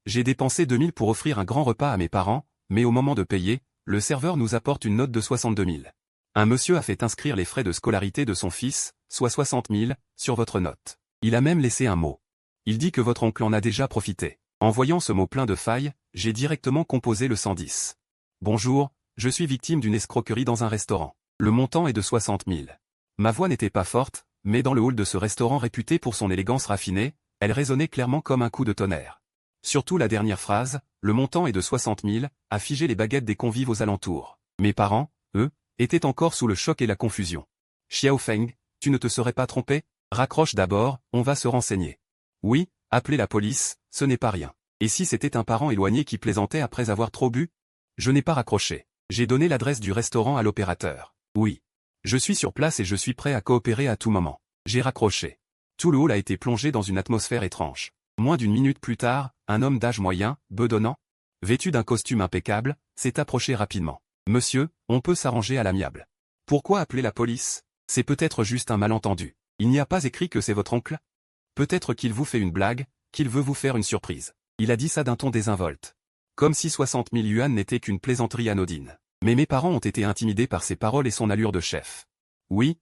J'ai dépensé 2000 pour offrir un grand repas à mes parents, mais au moment de payer, le serveur nous apporte une note de 62 000. Un monsieur a fait inscrire les frais de scolarité de son fils, soit 60 000, sur votre note. Il a même laissé un mot. Il dit que votre oncle en a déjà profité. En voyant ce mot plein de failles, j'ai directement composé le 110. Bonjour, je suis victime d'une escroquerie dans un restaurant. Le montant est de 60 000. Ma voix n'était pas forte, mais dans le hall de ce restaurant réputé pour son élégance raffinée, elle résonnait clairement comme un coup de tonnerre. Surtout la dernière phrase, le montant est de 60 000, a figé les baguettes des convives aux alentours. Mes parents, eux, étaient encore sous le choc et la confusion. Xiao Feng, tu ne te serais pas trompé? Raccroche d'abord, on va se renseigner. Oui, appeler la police, ce n'est pas rien. Et si c'était un parent éloigné qui plaisantait après avoir trop bu? Je n'ai pas raccroché. J'ai donné l'adresse du restaurant à l'opérateur. Oui. Je suis sur place et je suis prêt à coopérer à tout moment. J'ai raccroché. Tout le hall a été plongé dans une atmosphère étrange. Moins d'une minute plus tard, un homme d'âge moyen, bedonnant, vêtu d'un costume impeccable, s'est approché rapidement. Monsieur, on peut s'arranger à l'amiable. Pourquoi appeler la police? C'est peut-être juste un malentendu. Il n'y a pas écrit que c'est votre oncle? Peut-être qu'il vous fait une blague, qu'il veut vous faire une surprise. Il a dit ça d'un ton désinvolte. Comme si 60 000 yuan n'était qu'une plaisanterie anodine. Mais mes parents ont été intimidés par ses paroles et son allure de chef. Oui,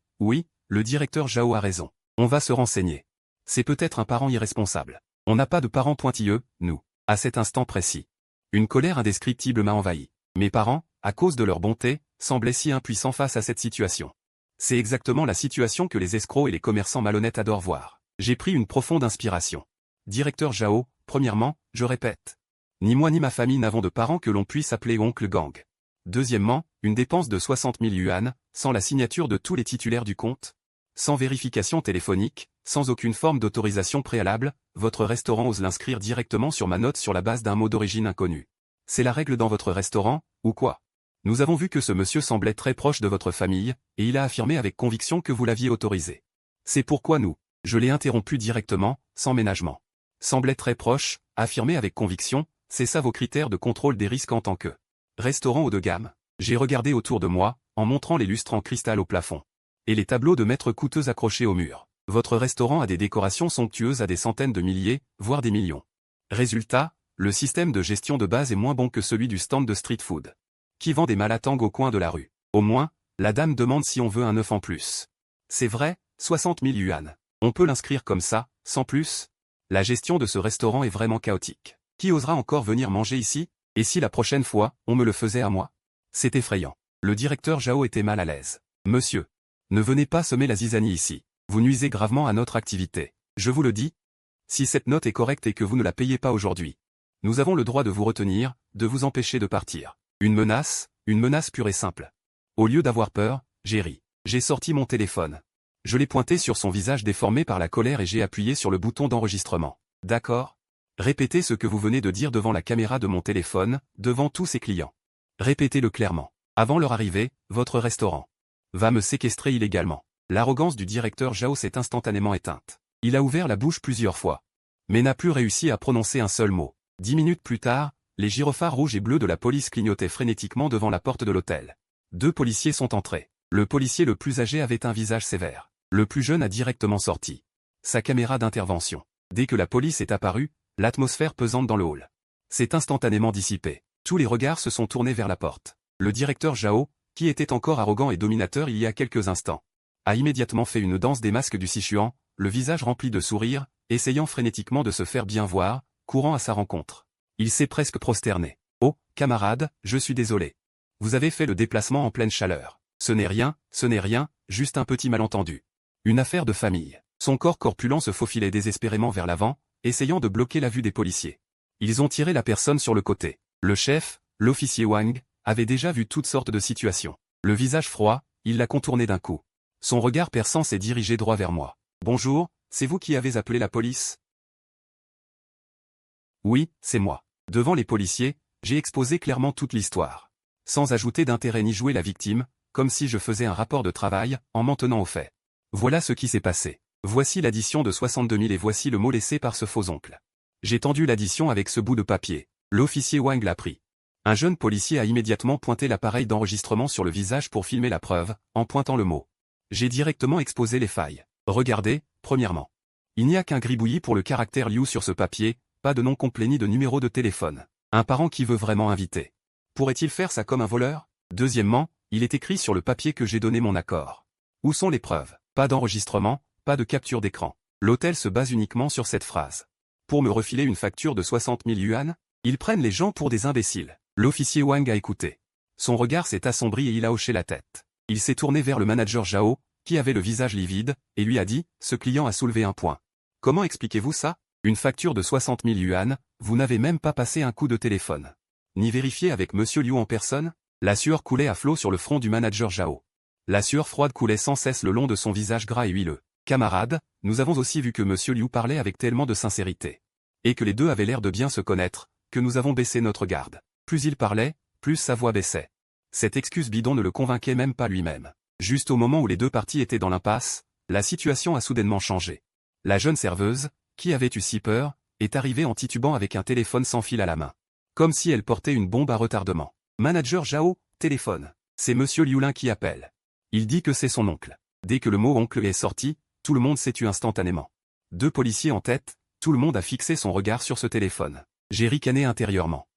le directeur Zhao a raison. On va se renseigner. C'est peut-être un parent irresponsable. On n'a pas de parents pointilleux, nous. À cet instant précis. Une colère indescriptible m'a envahi. Mes parents, à cause de leur bonté, semblaient si impuissants face à cette situation. C'est exactement la situation que les escrocs et les commerçants malhonnêtes adorent voir. J'ai pris une profonde inspiration. Directeur Zhao, premièrement, je répète. Ni moi ni ma famille n'avons de parents que l'on puisse appeler oncle gang. Deuxièmement, une dépense de 60 000 yuan, sans la signature de tous les titulaires du compte, sans vérification téléphonique, sans aucune forme d'autorisation préalable, votre restaurant ose l'inscrire directement sur ma note sur la base d'un mot d'origine inconnu. C'est la règle dans votre restaurant, ou quoi? Nous avons vu que ce monsieur semblait très proche de votre famille, et il a affirmé avec conviction que vous l'aviez autorisé. C'est pourquoi je l'ai interrompu directement, sans ménagement. Semblait très proche, affirmé avec conviction, c'est ça vos critères de contrôle des risques en tant que restaurant haut de gamme. J'ai regardé autour de moi, en montrant les lustres en cristal au plafond. Et les tableaux de maîtres coûteux accrochés au mur. Votre restaurant a des décorations somptueuses à des centaines de milliers, voire des millions. Résultat, le système de gestion de base est moins bon que celui du stand de street food. Qui vend des malatangs au coin de la rue. Au moins, la dame demande si on veut un œuf en plus. C'est vrai, 60 000 yuan. On peut l'inscrire comme ça, sans plus? La gestion de ce restaurant est vraiment chaotique. Qui osera encore venir manger ici? Et si la prochaine fois, on me le faisait à moi? C'est effrayant. Le directeur Zhao était mal à l'aise. Monsieur, ne venez pas semer la zizanie ici. Vous nuisez gravement à notre activité. Je vous le dis. Si cette note est correcte et que vous ne la payez pas aujourd'hui, nous avons le droit de vous retenir, de vous empêcher de partir. Une menace pure et simple. Au lieu d'avoir peur, j'ai ri. J'ai sorti mon téléphone. Je l'ai pointé sur son visage déformé par la colère et j'ai appuyé sur le bouton d'enregistrement. D'accord? Répétez ce que vous venez de dire devant la caméra de mon téléphone, devant tous ses clients. Répétez-le clairement. Avant leur arrivée, votre restaurant va me séquestrer illégalement. L'arrogance du directeur Zhao s'est instantanément éteinte. Il a ouvert la bouche plusieurs fois, mais n'a plus réussi à prononcer un seul mot. 10 minutes plus tard, les gyrophares rouges et bleus de la police clignotaient frénétiquement devant la porte de l'hôtel. 2 policiers sont entrés. Le policier le plus âgé avait un visage sévère. Le plus jeune a directement sorti sa caméra d'intervention. Dès que la police est apparue, l'atmosphère pesante dans le hall s'est instantanément dissipée. Tous les regards se sont tournés vers la porte. Le directeur Zhao, qui était encore arrogant et dominateur il y a quelques instants, a immédiatement fait une danse des masques du Sichuan, le visage rempli de sourires, essayant frénétiquement de se faire bien voir, courant à sa rencontre. Il s'est presque prosterné. « Oh, camarade, je suis désolé. Vous avez fait le déplacement en pleine chaleur. Ce n'est rien, juste un petit malentendu. Une affaire de famille. » Son corps corpulent se faufilait désespérément vers l'avant, essayant de bloquer la vue des policiers. Ils ont tiré la personne sur le côté. Le chef, l'officier Wang, avait déjà vu toutes sortes de situations. Le visage froid, il l'a contourné d'un coup. Son regard perçant s'est dirigé droit vers moi. « Bonjour, c'est vous qui avez appelé la police ? » Oui, c'est moi. Devant les policiers, j'ai exposé clairement toute l'histoire. Sans ajouter d'intérêt ni jouer la victime, comme si je faisais un rapport de travail, en m'en tenant aux faits. Voilà ce qui s'est passé. Voici l'addition de 62 000 et voici le mot laissé par ce faux oncle. J'ai tendu l'addition avec ce bout de papier. L'officier Wang l'a pris. Un jeune policier a immédiatement pointé l'appareil d'enregistrement sur le visage pour filmer la preuve, en pointant le mot. J'ai directement exposé les failles. Regardez, premièrement. Il n'y a qu'un gribouillis pour le caractère Liu sur ce papier, pas de nom complet ni de numéro de téléphone. Un parent qui veut vraiment inviter. Pourrait-il faire ça comme un voleur? Deuxièmement, il est écrit sur le papier que j'ai donné mon accord. Où sont les preuves? Pas d'enregistrement, pas de capture d'écran. L'hôtel se base uniquement sur cette phrase. Pour me refiler une facture de 60 000 yuan, ils prennent les gens pour des imbéciles. L'officier Wang a écouté. Son regard s'est assombri et il a hoché la tête. Il s'est tourné vers le manager Zhao, qui avait le visage livide, et lui a dit, ce client a soulevé un point. Comment expliquez-vous ça? Une facture de 60 000 yuan, vous n'avez même pas passé un coup de téléphone. Ni vérifié avec Monsieur Liu en personne? La sueur coulait à flot sur le front du manager Zhao. La sueur froide coulait sans cesse le long de son visage gras et huileux. Camarade, nous avons aussi vu que Monsieur Liu parlait avec tellement de sincérité. Et que les deux avaient l'air de bien se connaître, que nous avons baissé notre garde. Plus il parlait, plus sa voix baissait. Cette excuse bidon ne le convainquait même pas lui-même. Juste au moment où les deux parties étaient dans l'impasse, la situation a soudainement changé. La jeune serveuse, qui avait eu si peur, est arrivée en titubant avec un téléphone sans fil à la main. Comme si elle portait une bombe à retardement. Manager Zhao, téléphone. C'est Monsieur Liu Lin qui appelle. Il dit que c'est son oncle. Dès que le mot oncle est sorti, tout le monde s'est tu instantanément. Deux policiers en tête, tout le monde a fixé son regard sur ce téléphone. J'ai ricané intérieurement.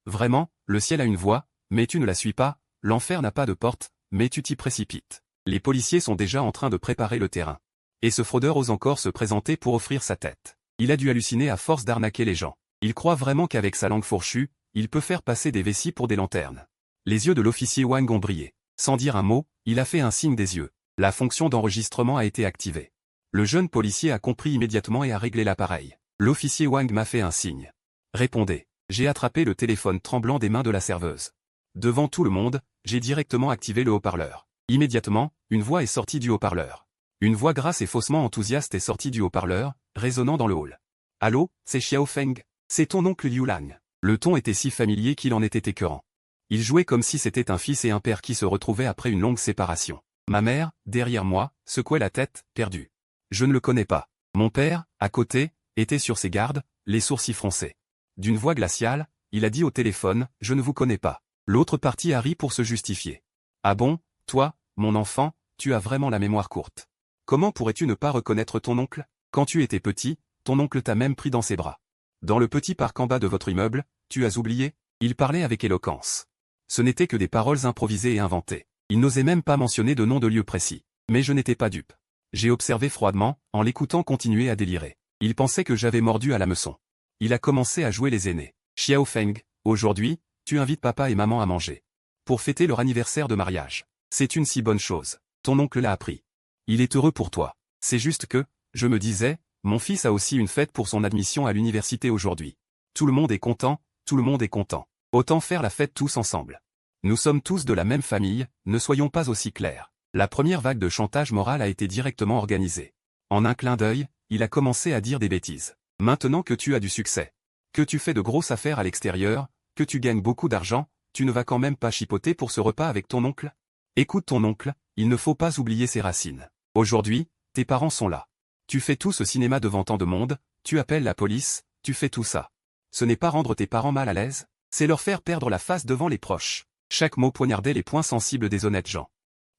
Vraiment, le ciel a une voie, mais tu ne la suis pas, l'enfer n'a pas de porte, mais tu t'y précipites. Les policiers sont déjà en train de préparer le terrain. Et ce fraudeur ose encore se présenter pour offrir sa tête. Il a dû halluciner à force d'arnaquer les gens. Il croit vraiment qu'avec sa langue fourchue, il peut faire passer des vessies pour des lanternes. Les yeux de l'officier Wang ont brillé. Sans dire un mot, il a fait un signe des yeux. La fonction d'enregistrement a été activée. Le jeune policier a compris immédiatement et a réglé l'appareil. L'officier Wang m'a fait un signe. Répondez. J'ai attrapé le téléphone tremblant des mains de la serveuse. Devant tout le monde, j'ai directement activé le haut-parleur. Immédiatement, une voix est sortie du haut-parleur. Une voix grasse et faussement enthousiaste est sortie du haut-parleur, résonnant dans le hall. Allô, c'est Xiao Feng. C'est ton oncle Liu Lang. Le ton était si familier qu'il en était écœurant. Il jouait comme si c'était un fils et un père qui se retrouvaient après une longue séparation. Ma mère, derrière moi, secouait la tête, perdue. Je ne le connais pas. Mon père, à côté, était sur ses gardes, les sourcils froncés. D'une voix glaciale, il a dit au téléphone, « Je ne vous connais pas ». L'autre partie a ri pour se justifier. « Ah bon, toi, mon enfant, tu as vraiment la mémoire courte. Comment pourrais-tu ne pas reconnaître ton oncle? Quand tu étais petit, ton oncle t'a même pris dans ses bras. Dans le petit parc en bas de votre immeuble, tu as oublié ?» Il parlait avec éloquence. Ce n'étaient que des paroles improvisées et inventées. Il n'osait même pas mentionner de nom de lieu précis. Mais je n'étais pas dupe. J'ai observé froidement, en l'écoutant continuer à délirer. Il pensait que j'avais mordu à l'hameçon. Il a commencé à jouer les aînés. Xiao Feng, aujourd'hui, tu invites papa et maman à manger. Pour fêter leur anniversaire de mariage. C'est une si bonne chose. Ton oncle l'a appris. Il est heureux pour toi. C'est juste que, je me disais, mon fils a aussi une fête pour son admission à l'université aujourd'hui. Tout le monde est content, tout le monde est content. Autant faire la fête tous ensemble. Nous sommes tous de la même famille, ne soyons pas aussi clairs. La première vague de chantage moral a été directement organisée. En un clin d'œil, il a commencé à dire des bêtises. Maintenant que tu as du succès, que tu fais de grosses affaires à l'extérieur, que tu gagnes beaucoup d'argent, tu ne vas quand même pas chipoter pour ce repas avec ton oncle? Écoute ton oncle, il ne faut pas oublier ses racines. Aujourd'hui, tes parents sont là. Tu fais tout ce cinéma devant tant de monde, tu appelles la police, tu fais tout ça. Ce n'est pas rendre tes parents mal à l'aise, c'est leur faire perdre la face devant les proches. Chaque mot poignardait les points sensibles des honnêtes gens.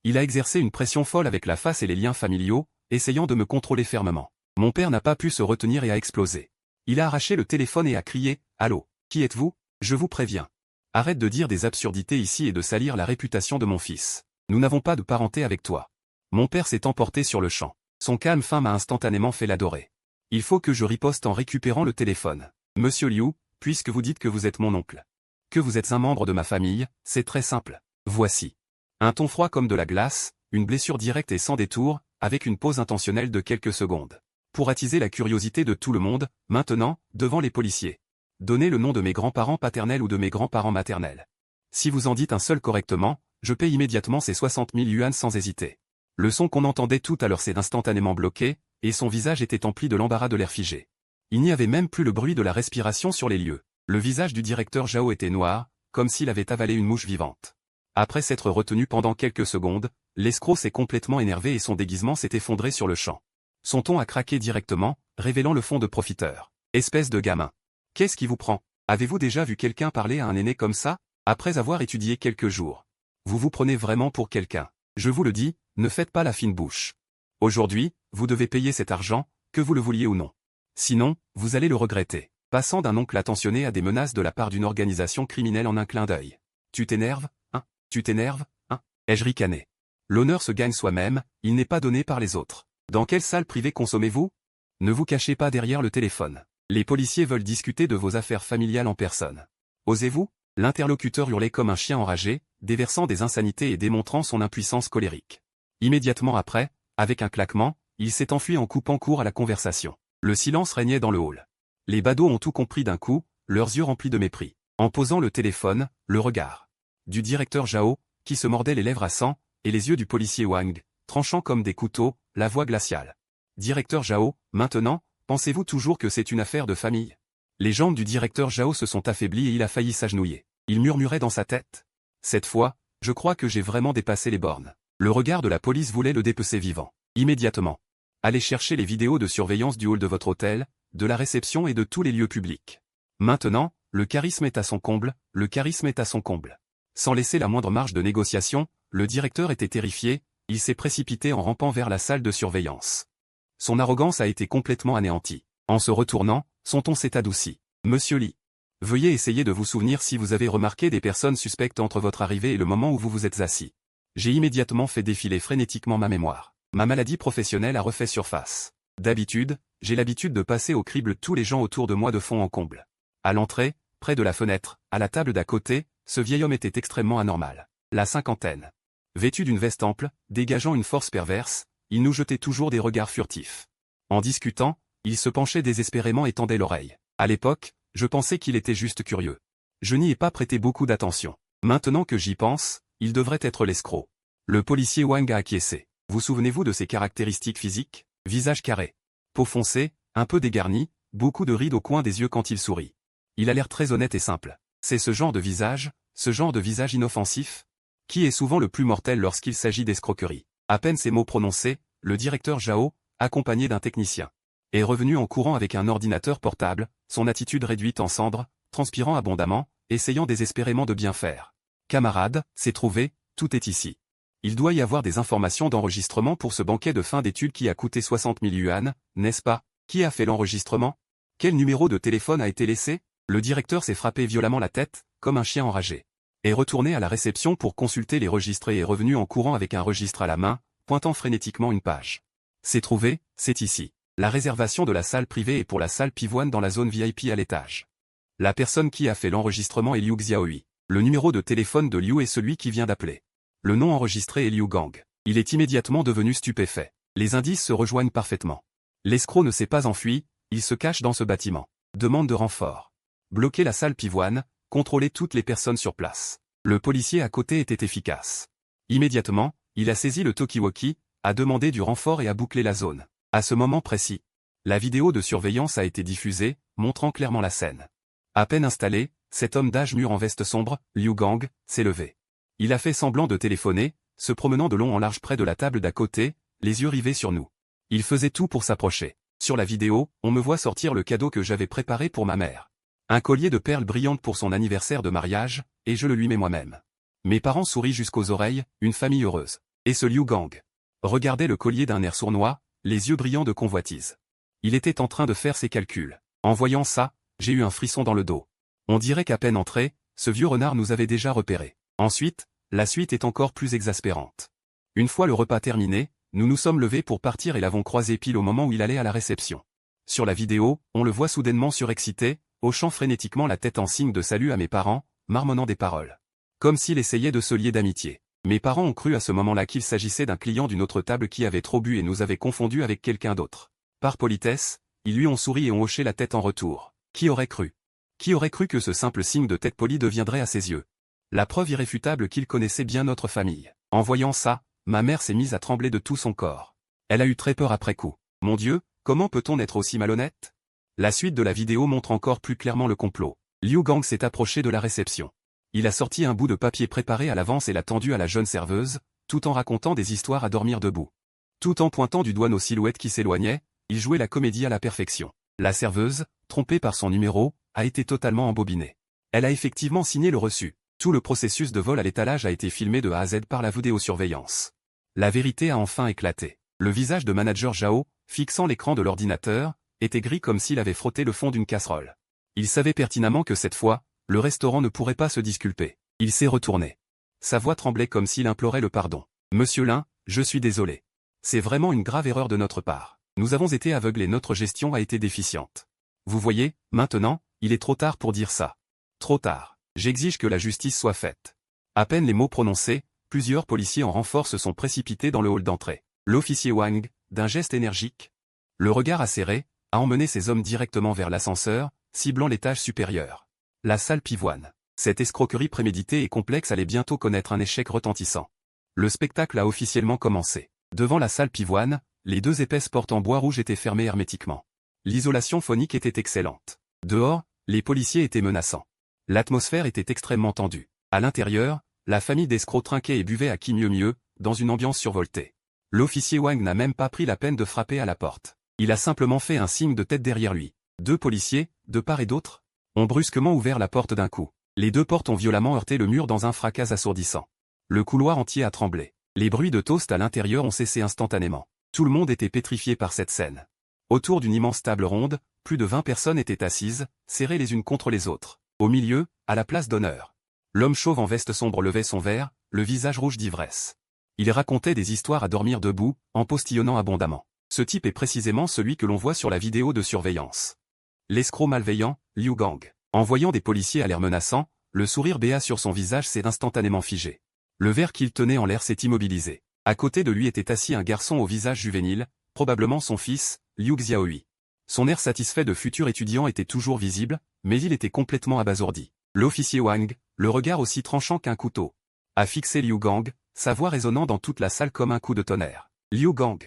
Il a exercé une pression folle avec la face et les liens familiaux, essayant de me contrôler fermement. Mon père n'a pas pu se retenir et a explosé. Il a arraché le téléphone et a crié « Allô, qui êtes-vous? Je vous préviens. Arrête de dire des absurdités ici et de salir la réputation de mon fils. Nous n'avons pas de parenté avec toi. » Mon père s'est emporté sur le champ. Son calme fin m'a instantanément fait l'adorer. Il faut que je riposte en récupérant le téléphone. Monsieur Liu, puisque vous dites que vous êtes mon oncle, que vous êtes un membre de ma famille, c'est très simple. Voici. Un ton froid comme de la glace, une blessure directe et sans détour, avec une pause intentionnelle de quelques secondes. Pour attiser la curiosité de tout le monde, maintenant, devant les policiers. Donnez le nom de mes grands-parents paternels ou de mes grands-parents maternels. Si vous en dites un seul correctement, je paye immédiatement ces 60 000 yuan sans hésiter. Le son qu'on entendait tout à l'heure s'est instantanément bloqué, et son visage était empli de l'embarras de l'air figé. Il n'y avait même plus le bruit de la respiration sur les lieux. Le visage du directeur Zhao était noir, comme s'il avait avalé une mouche vivante. Après s'être retenu pendant quelques secondes, l'escroc s'est complètement énervé et son déguisement s'est effondré sur le champ. Son ton a craqué directement, révélant le fond de profiteur. Espèce de gamin. Qu'est-ce qui vous prend? Avez-vous déjà vu quelqu'un parler à un aîné comme ça, après avoir étudié quelques jours? Vous vous prenez vraiment pour quelqu'un. Je vous le dis, ne faites pas la fine bouche. Aujourd'hui, vous devez payer cet argent, que vous le vouliez ou non. Sinon, vous allez le regretter. passant d'un oncle attentionné à des menaces de la part d'une organisation criminelle en un clin d'œil. Tu t'énerves, hein? Tu t'énerves, hein? Ai-je ricané. L'honneur se gagne soi-même, il n'est pas donné par les autres. Dans quelle salle privée consommez-vous? Ne vous cachez pas derrière le téléphone. Les policiers veulent discuter de vos affaires familiales en personne. Osez-vous? L'interlocuteur hurlait comme un chien enragé, déversant des insanités et démontrant son impuissance colérique. Immédiatement après, avec un claquement, il s'est enfui en coupant court à la conversation. Le silence régnait dans le hall. Les badauds ont tout compris d'un coup, leurs yeux remplis de mépris. En posant le téléphone, le regard du directeur Zhao, qui se mordait les lèvres à sang, et les yeux du policier Wang, tranchant comme des couteaux, la voix glaciale. Directeur Zhao, maintenant, pensez-vous toujours que c'est une affaire de famille? Les jambes du directeur Zhao se sont affaiblies et il a failli s'agenouiller. Il murmurait dans sa tête. Cette fois, je crois que j'ai vraiment dépassé les bornes. Le regard de la police voulait le dépecer vivant. Immédiatement. Allez chercher les vidéos de surveillance du hall de votre hôtel, de la réception et de tous les lieux publics. Maintenant, le charisme est à son comble, le charisme est à son comble. Sans laisser la moindre marge de négociation, le directeur était terrifié, il s'est précipité en rampant vers la salle de surveillance. Son arrogance a été complètement anéantie. En se retournant, son ton s'est adouci. Monsieur Li. Veuillez essayer de vous souvenir si vous avez remarqué des personnes suspectes entre votre arrivée et le moment où vous vous êtes assis. J'ai immédiatement fait défiler frénétiquement ma mémoire. Ma maladie professionnelle a refait surface. D'habitude, j'ai l'habitude de passer au crible tous les gens autour de moi de fond en comble. À l'entrée, près de la fenêtre, à la table d'à côté, ce vieil homme était extrêmement anormal. La cinquantaine. Vêtu d'une veste ample, dégageant une force perverse, il nous jetait toujours des regards furtifs. En discutant, il se penchait désespérément et tendait l'oreille. À l'époque, je pensais qu'il était juste curieux. Je n'y ai pas prêté beaucoup d'attention. Maintenant que j'y pense, il devrait être l'escroc. Le policier Wang a acquiescé. Vous souvenez-vous de ses caractéristiques physiques? Visage carré. Peau foncée, un peu dégarnie, beaucoup de rides au coin des yeux quand il sourit. Il a l'air très honnête et simple. C'est ce genre de visage inoffensif, qui est souvent le plus mortel lorsqu'il s'agit d'escroquerie. À peine ces mots prononcés, le directeur Zhao, accompagné d'un technicien, est revenu en courant avec un ordinateur portable, son attitude réduite en cendres, transpirant abondamment, essayant désespérément de bien faire. Camarade, c'est trouvé, tout est ici. Il doit y avoir des informations d'enregistrement pour ce banquet de fin d'études qui a coûté 60 000 yuan, n'est-ce pas? Qui a fait l'enregistrement? Quel numéro de téléphone a été laissé? Le directeur s'est frappé violemment la tête, comme un chien enragé. Est retourné à la réception pour consulter les registres et est revenu en courant avec un registre à la main, pointant frénétiquement une page. C'est trouvé, c'est ici. La réservation de la salle privée est pour la salle pivoine dans la zone VIP à l'étage. La personne qui a fait l'enregistrement est Liu Xiaohui. Le numéro de téléphone de Liu est celui qui vient d'appeler. Le nom enregistré est Liu Gang. Il est immédiatement devenu stupéfait. Les indices se rejoignent parfaitement. L'escroc ne s'est pas enfui, il se cache dans ce bâtiment. Demande de renfort. Bloquer la salle pivoine, contrôler toutes les personnes sur place. Le policier à côté était efficace. Immédiatement, il a saisi le talkie-walkie, a demandé du renfort et a bouclé la zone. À ce moment précis, la vidéo de surveillance a été diffusée, montrant clairement la scène. À peine installé, cet homme d'âge mûr en veste sombre, Liu Gang, s'est levé. Il a fait semblant de téléphoner, se promenant de long en large près de la table d'à côté, les yeux rivés sur nous. Il faisait tout pour s'approcher. Sur la vidéo, on me voit sortir le cadeau que j'avais préparé pour ma mère. Un collier de perles brillantes pour son anniversaire de mariage, et je le lui mets moi-même. Mes parents sourient jusqu'aux oreilles, une famille heureuse. Et ce Liu Gang regardait le collier d'un air sournois, les yeux brillants de convoitise. Il était en train de faire ses calculs. En voyant ça, j'ai eu un frisson dans le dos. On dirait qu'à peine entré, ce vieux renard nous avait déjà repérés. Ensuite, la suite est encore plus exaspérante. Une fois le repas terminé, nous nous sommes levés pour partir et l'avons croisé pile au moment où il allait à la réception. Sur la vidéo, on le voit soudainement surexcité, hochant frénétiquement la tête en signe de salut à mes parents, marmonnant des paroles. Comme s'il essayait de se lier d'amitié. Mes parents ont cru à ce moment-là qu'il s'agissait d'un client d'une autre table qui avait trop bu et nous avait confondus avec quelqu'un d'autre. Par politesse, ils lui ont souri et ont hoché la tête en retour. Qui aurait cru? Qui aurait cru que ce simple signe de tête polie deviendrait à ses yeux la preuve irréfutable qu'il connaissait bien notre famille. En voyant ça, ma mère s'est mise à trembler de tout son corps. Elle a eu très peur après coup. Mon Dieu, comment peut-on être aussi malhonnête? La suite de la vidéo montre encore plus clairement le complot. Liu Gang s'est approché de la réception. Il a sorti un bout de papier préparé à l'avance et l'a tendu à la jeune serveuse, tout en racontant des histoires à dormir debout. Tout en pointant du doigt nos silhouettes qui s'éloignaient, il jouait la comédie à la perfection. La serveuse, trompée par son numéro, a été totalement embobinée. Elle a effectivement signé le reçu. Tout le processus de vol à l'étalage a été filmé de A à Z par la vidéosurveillance. La vérité a enfin éclaté. Le visage de manager Zhao, fixant l'écran de l'ordinateur, était gris comme s'il avait frotté le fond d'une casserole. Il savait pertinemment que cette fois, le restaurant ne pourrait pas se disculper. Il s'est retourné. Sa voix tremblait comme s'il implorait le pardon. « Monsieur Lin, je suis désolé. C'est vraiment une grave erreur de notre part. Nous avons été aveugles et notre gestion a été déficiente. Vous voyez, maintenant, il est trop tard pour dire ça. Trop tard. J'exige que la justice soit faite. » À peine les mots prononcés, plusieurs policiers en renfort se sont précipités dans le hall d'entrée. L'officier Wang, d'un geste énergique, le regard acéré, a emmené ses hommes directement vers l'ascenseur, ciblant l'étage supérieur. La salle pivoine. Cette escroquerie préméditée et complexe allait bientôt connaître un échec retentissant. Le spectacle a officiellement commencé. Devant la salle pivoine, les deux épaisses portes en bois rouge étaient fermées hermétiquement. L'isolation phonique était excellente. Dehors, les policiers étaient menaçants. L'atmosphère était extrêmement tendue. À l'intérieur, la famille d'escrocs trinquait et buvait à qui mieux, dans une ambiance survoltée. L'officier Wang n'a même pas pris la peine de frapper à la porte. Il a simplement fait un signe de tête derrière lui. Deux policiers, de part et d'autre, ont brusquement ouvert la porte d'un coup. Les deux portes ont violemment heurté le mur dans un fracas assourdissant. Le couloir entier a tremblé. Les bruits de toast à l'intérieur ont cessé instantanément. Tout le monde était pétrifié par cette scène. Autour d'une immense table ronde, plus de 20 personnes étaient assises, serrées les unes contre les autres. Au milieu, à la place d'honneur, l'homme chauve en veste sombre levait son verre, le visage rouge d'ivresse. Il racontait des histoires à dormir debout, en postillonnant abondamment. Ce type est précisément celui que l'on voit sur la vidéo de surveillance. L'escroc malveillant, Liu Gang. En voyant des policiers à l'air menaçant, le sourire béat sur son visage s'est instantanément figé. Le verre qu'il tenait en l'air s'est immobilisé. À côté de lui était assis un garçon au visage juvénile, probablement son fils, Liu Xiaohui. Son air satisfait de futur étudiant était toujours visible, mais il était complètement abasourdi. L'officier Wang, le regard aussi tranchant qu'un couteau, a fixé Liu Gang, sa voix résonnant dans toute la salle comme un coup de tonnerre. « Liu Gang,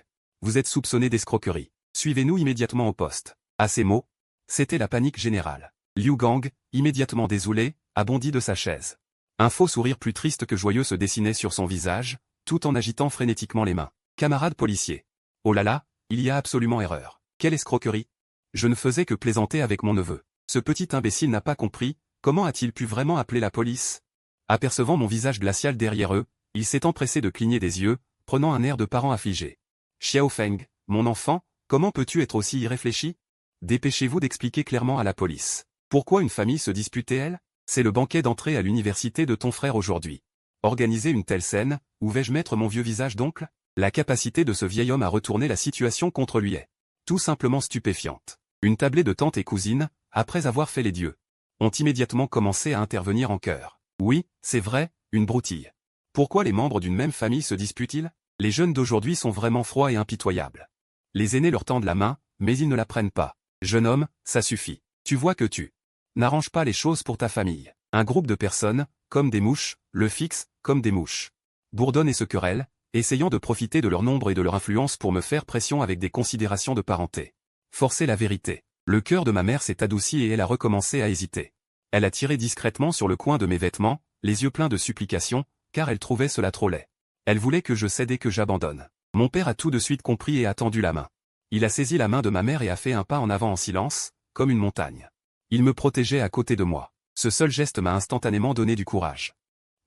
vous êtes soupçonné d'escroquerie. Suivez-nous immédiatement au poste. » À ces mots, c'était la panique générale. Liu Gang, immédiatement désolé, a bondi de sa chaise. Un faux sourire plus triste que joyeux se dessinait sur son visage, tout en agitant frénétiquement les mains. « Camarade policier. Oh là là, il y a absolument erreur. Quelle escroquerie. Je ne faisais que plaisanter avec mon neveu. Ce petit imbécile n'a pas compris, comment a-t-il pu vraiment appeler la police ?» Apercevant mon visage glacial derrière eux, il s'est empressé de cligner des yeux, prenant un air de parent affligé. « Xiao Feng, mon enfant, comment peux-tu être aussi irréfléchi? Dépêchez-vous d'expliquer clairement à la police. Pourquoi une famille se disputait-elle? C'est le banquet d'entrée à l'université de ton frère aujourd'hui. Organiser une telle scène, où vais-je mettre mon vieux visage d'oncle? » La capacité de ce vieil homme à retourner la situation contre lui est tout simplement stupéfiante. Une tablée de tantes et cousines, après avoir fait les dieux, ont immédiatement commencé à intervenir en chœur. Oui, c'est vrai, une broutille. Pourquoi les membres d'une même famille se disputent-ils? Les jeunes d'aujourd'hui sont vraiment froids et impitoyables. Les aînés leur tendent la main, mais ils ne la prennent pas. Jeune homme, ça suffit. Tu vois que tu n'arranges pas les choses pour ta famille. Un groupe de personnes, comme des mouches, le fixe, comme des mouches, bourdonnent et se querellent, essayant de profiter de leur nombre et de leur influence pour me faire pression avec des considérations de parenté. Forcer la vérité. Le cœur de ma mère s'est adouci et elle a recommencé à hésiter. Elle a tiré discrètement sur le coin de mes vêtements, les yeux pleins de supplications, car elle trouvait cela trop laid. Elle voulait que je cède et que j'abandonne. Mon père a tout de suite compris et a tendu la main. Il a saisi la main de ma mère et a fait un pas en avant en silence, comme une montagne. Il me protégeait à côté de moi. Ce seul geste m'a instantanément donné du courage.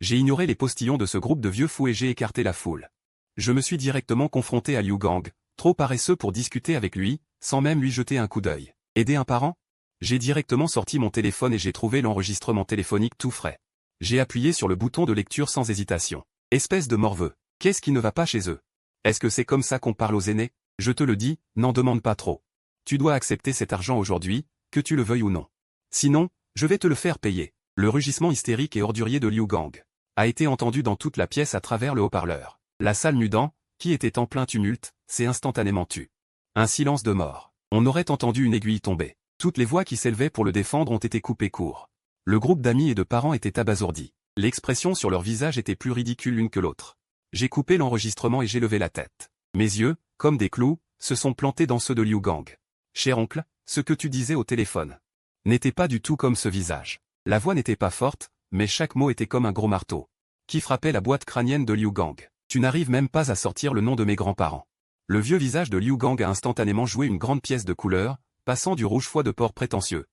J'ai ignoré les postillons de ce groupe de vieux fous et j'ai écarté la foule. Je me suis directement confronté à Liu Gang, trop paresseux pour discuter avec lui, sans même lui jeter un coup d'œil. Aider un parent? J'ai directement sorti mon téléphone et j'ai trouvé l'enregistrement téléphonique tout frais. J'ai appuyé sur le bouton de lecture sans hésitation. Espèce de morveux. Qu'est-ce qui ne va pas chez eux? Est-ce que c'est comme ça qu'on parle aux aînés? Je te le dis, n'en demande pas trop. Tu dois accepter cet argent aujourd'hui, que tu le veuilles ou non. Sinon, je vais te le faire payer. Le rugissement hystérique et ordurier de Liu Gang a été entendu dans toute la pièce à travers le haut-parleur. La salle Nudan, qui était en plein tumulte, s'est instantanément tue. Un silence de mort. On aurait entendu une aiguille tomber. Toutes les voix qui s'élevaient pour le défendre ont été coupées court. Le groupe d'amis et de parents était abasourdi. L'expression sur leur visage était plus ridicule l'une que l'autre. J'ai coupé l'enregistrement et j'ai levé la tête. Mes yeux, comme des clous, se sont plantés dans ceux de Liu Gang. Cher oncle, ce que tu disais au téléphone n'était pas du tout comme ce visage. La voix n'était pas forte, mais chaque mot était comme un gros marteau qui frappait la boîte crânienne de Liu Gang. Tu n'arrives même pas à sortir le nom de mes grands-parents. Le vieux visage de Liu Gang a instantanément joué une grande pièce de couleur, passant du rouge foie de porc prétentieux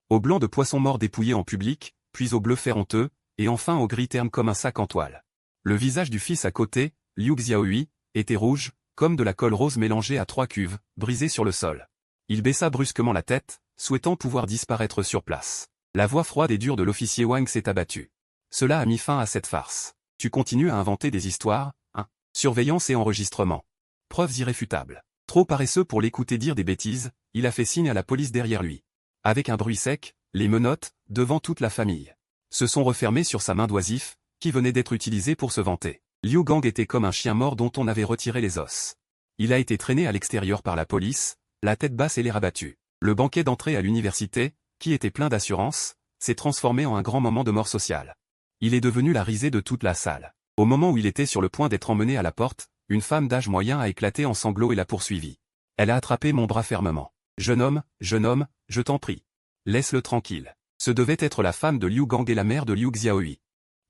au blanc de poisson mort dépouillé en public, puis au bleu fer honteux, et enfin au gris terne comme un sac en toile. Le visage du fils à côté, Liu Xiaohui, était rouge, comme de la colle rose mélangée à 3 cuves, brisée sur le sol. Il baissa brusquement la tête, souhaitant pouvoir disparaître sur place. La voix froide et dure de l'officier Wang s'est abattue. Cela a mis fin à cette farce. Tu continues à inventer des histoires, hein? Surveillance et enregistrement. Preuves irréfutables. Trop paresseux pour l'écouter dire des bêtises, il a fait signe à la police derrière lui. Avec un bruit sec, les menottes, devant toute la famille, se sont refermées sur sa main d'oisif, qui venait d'être utilisée pour se vanter. Liu Gang était comme un chien mort dont on avait retiré les os. Il a été traîné à l'extérieur par la police, la tête basse et l'air abattu. Le banquet d'entrée à l'université, qui était plein d'assurance, s'est transformé en un grand moment de mort sociale. Il est devenu la risée de toute la salle. Au moment où il était sur le point d'être emmené à la porte, une femme d'âge moyen a éclaté en sanglots et l'a poursuivi. Elle a attrapé mon bras fermement. Jeune homme, je t'en prie. Laisse-le tranquille. Ce devait être la femme de Liu Gang et la mère de Liu Xiaohui.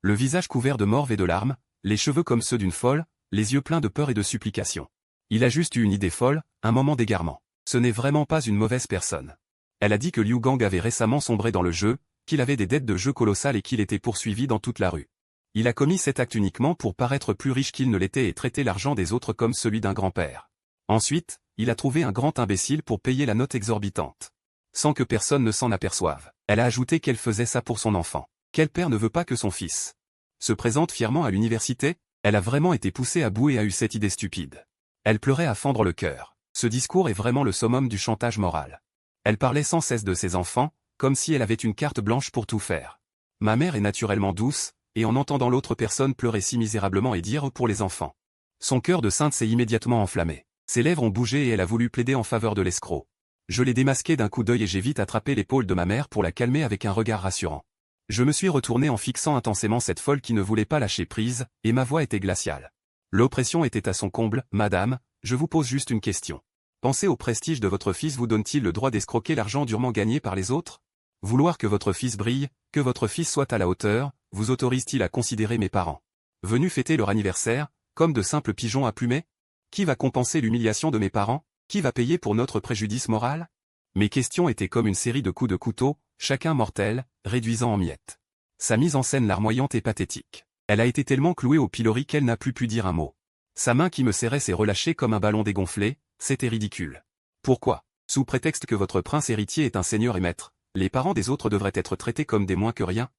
Le visage couvert de morve et de larmes, les cheveux comme ceux d'une folle, les yeux pleins de peur et de supplication. Il a juste eu une idée folle, un moment d'égarement. Ce n'est vraiment pas une mauvaise personne. Elle a dit que Liu Gang avait récemment sombré dans le jeu, qu'il avait des dettes de jeu colossales et qu'il était poursuivi dans toute la rue. Il a commis cet acte uniquement pour paraître plus riche qu'il ne l'était et traiter l'argent des autres comme celui d'un grand-père. Ensuite, il a trouvé un grand imbécile pour payer la note exorbitante. Sans que personne ne s'en aperçoive. Elle a ajouté qu'elle faisait ça pour son enfant. Quel père ne veut pas que son fils se présente fièrement à l'université? Elle a vraiment été poussée à bout et a eu cette idée stupide. Elle pleurait à fendre le cœur. Ce discours est vraiment le summum du chantage moral. Elle parlait sans cesse de ses enfants, comme si elle avait une carte blanche pour tout faire. Ma mère est naturellement douce, et en entendant l'autre personne pleurer si misérablement et dire pour les enfants. Son cœur de sainte s'est immédiatement enflammé. Ses lèvres ont bougé et elle a voulu plaider en faveur de l'escroc. Je l'ai démasqué d'un coup d'œil et j'ai vite attrapé l'épaule de ma mère pour la calmer avec un regard rassurant. Je me suis retourné en fixant intensément cette folle qui ne voulait pas lâcher prise, et ma voix était glaciale. L'oppression était à son comble. Madame, je vous pose juste une question. Pensez au prestige de votre fils vous donne-t-il le droit d'escroquer l'argent durement gagné par les autres? Vouloir que votre fils brille, que votre fils soit à la hauteur, vous autorise-t-il à considérer mes parents venus fêter leur anniversaire, comme de simples pigeons à plumer? Qui va compenser l'humiliation de mes parents? Qui va payer pour notre préjudice moral? Mes questions étaient comme une série de coups de couteau, chacun mortel, réduisant en miettes. Sa mise en scène larmoyante et pathétique. Elle a été tellement clouée au pilori qu'elle n'a plus pu dire un mot. Sa main qui me serrait s'est relâchée comme un ballon dégonflé, c'était ridicule. Pourquoi? Sous prétexte que votre prince héritier est un seigneur et maître, les parents des autres devraient être traités comme des moins que rien?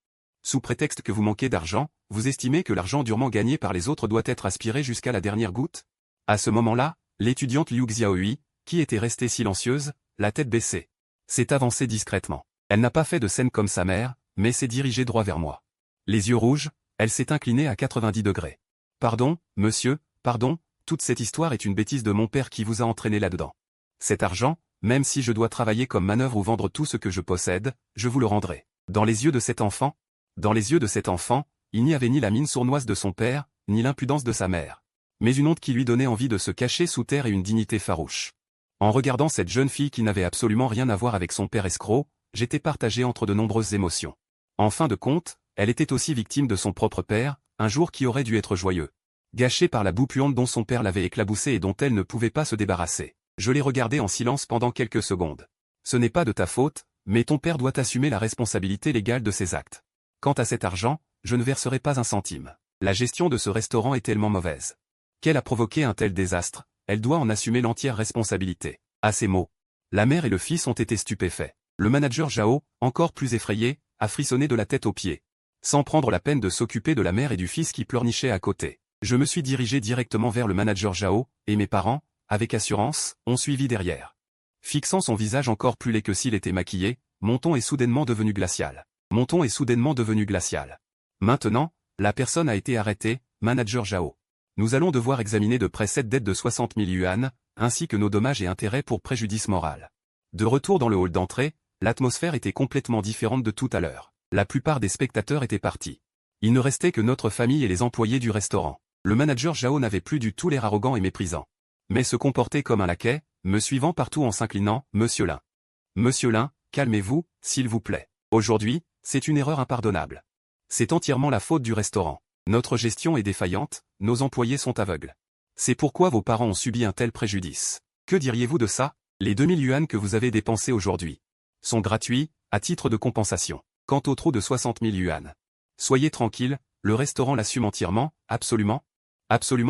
Sous prétexte que vous manquez d'argent, vous estimez que l'argent durement gagné par les autres doit être aspiré jusqu'à la dernière goutte? À ce moment-là, l'étudiante Liu Xiaohui, qui était restée silencieuse, la tête baissée, s'est avancée discrètement. Elle n'a pas fait de scène comme sa mère, mais s'est dirigée droit vers moi. Les yeux rouges, elle s'est inclinée à 90 degrés. Pardon, monsieur, pardon, toute cette histoire est une bêtise de mon père qui vous a entraîné là-dedans. Cet argent, même si je dois travailler comme manœuvre ou vendre tout ce que je possède, je vous le rendrai. Dans les yeux de cet enfant, il n'y avait ni la mine sournoise de son père, ni l'impudence de sa mère, mais une honte qui lui donnait envie de se cacher sous terre et une dignité farouche. En regardant cette jeune fille qui n'avait absolument rien à voir avec son père escroc, j'étais partagé entre de nombreuses émotions. En fin de compte, elle était aussi victime de son propre père, un jour qui aurait dû être joyeux. Gâché par la boue puante dont son père l'avait éclaboussée et dont elle ne pouvait pas se débarrasser. Je l'ai regardé en silence pendant quelques secondes. Ce n'est pas de ta faute, mais ton père doit assumer la responsabilité légale de ses actes. Quant à cet argent, je ne verserai pas un centime. La gestion de ce restaurant est tellement mauvaise qu'elle a provoqué un tel désastre, elle doit en assumer l'entière responsabilité. À ces mots, la mère et le fils ont été stupéfaits. Le manager Zhao, encore plus effrayé, a frissonné de la tête aux pieds, sans prendre la peine de s'occuper de la mère et du fils qui pleurnichaient à côté. Je me suis dirigé directement vers le manager Zhao, et mes parents, avec assurance, ont suivi derrière. Fixant son visage encore plus laid que s'il était maquillé, mon ton est soudainement devenu glacial. Maintenant, la personne a été arrêtée, manager Zhao. Nous allons devoir examiner de près cette dette de 60 000 yuan, ainsi que nos dommages et intérêts pour préjudice moral. De retour dans le hall d'entrée, l'atmosphère était complètement différente de tout à l'heure. La plupart des spectateurs étaient partis. Il ne restait que notre famille et les employés du restaurant. Le manager Zhao n'avait plus du tout l'air arrogant et méprisant, mais se comportait comme un laquais, me suivant partout en s'inclinant. Monsieur Lin, calmez-vous, s'il vous plaît. Aujourd'hui, c'est une erreur impardonnable. C'est entièrement la faute du restaurant. Notre gestion est défaillante, nos employés sont aveugles. C'est pourquoi vos parents ont subi un tel préjudice. Que diriez-vous de ça? Les 2000 yuan que vous avez dépensés aujourd'hui sont gratuits, à titre de compensation. Quant au trou de 60 000 yuan, soyez tranquille, le restaurant l'assume entièrement, absolument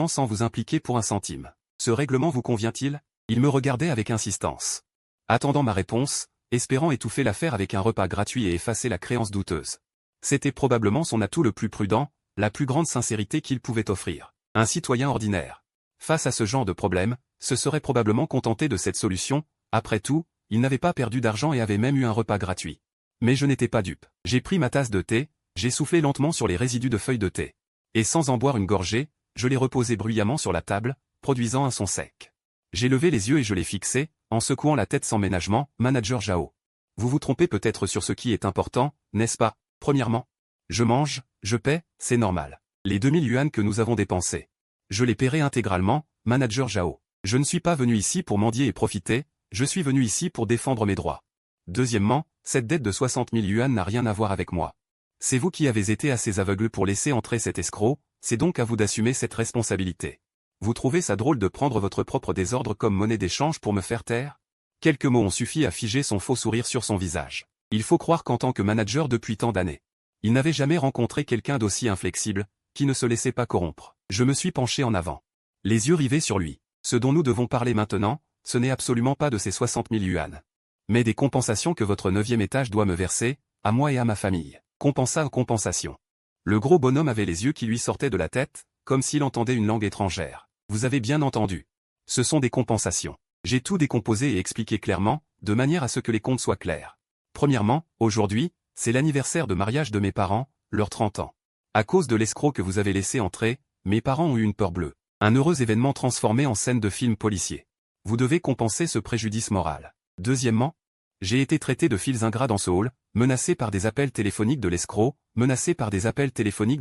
sans vous impliquer pour un centime. Ce règlement vous convient-il? Il me regardait avec insistance. Attendant ma réponse, espérant étouffer l'affaire avec un repas gratuit et effacer la créance douteuse. C'était probablement son atout le plus prudent, la plus grande sincérité qu'il pouvait offrir. Un citoyen ordinaire, face à ce genre de problème, se serait probablement contenté de cette solution. Après tout, il n'avait pas perdu d'argent et avait même eu un repas gratuit. Mais je n'étais pas dupe. J'ai pris ma tasse de thé, j'ai soufflé lentement sur les résidus de feuilles de thé. Et sans en boire une gorgée, je l'ai reposé bruyamment sur la table, produisant un son sec. J'ai levé les yeux et je l'ai fixé, en secouant la tête sans ménagement. Manager Zhao. Vous vous trompez peut-être sur ce qui est important, n'est-ce pas? Premièrement, je mange, je paie, c'est normal. Les 2000 yuan que nous avons dépensés. Je les paierai intégralement, Manager Zhao. Je ne suis pas venu ici pour mendier et profiter, je suis venu ici pour défendre mes droits. Deuxièmement, cette dette de 60 000 yuan n'a rien à voir avec moi. C'est vous qui avez été assez aveugle pour laisser entrer cet escroc, c'est donc à vous d'assumer cette responsabilité. Vous trouvez ça drôle de prendre votre propre désordre comme monnaie d'échange pour me faire taire? Quelques mots ont suffi à figer son faux sourire sur son visage. Il faut croire qu'en tant que manager depuis tant d'années, il n'avait jamais rencontré quelqu'un d'aussi inflexible, qui ne se laissait pas corrompre. Je me suis penché en avant, les yeux rivés sur lui. Ce dont nous devons parler maintenant, ce n'est absolument pas de ces 60 000 yuan. Mais des compensations que votre 9e étage doit me verser, à moi et à ma famille. Compensation. Le gros bonhomme avait les yeux qui lui sortaient de la tête, comme s'il entendait une langue étrangère. Vous avez bien entendu. Ce sont des compensations. J'ai tout décomposé et expliqué clairement, de manière à ce que les comptes soient clairs. Premièrement, aujourd'hui, c'est l'anniversaire de mariage de mes parents, leurs 30 ans. À cause de l'escroc que vous avez laissé entrer, mes parents ont eu une peur bleue. Un heureux événement transformé en scène de film policier. Vous devez compenser ce préjudice moral. Deuxièmement, j'ai été traité de fils ingrats dans ce hall, menacé par des appels téléphoniques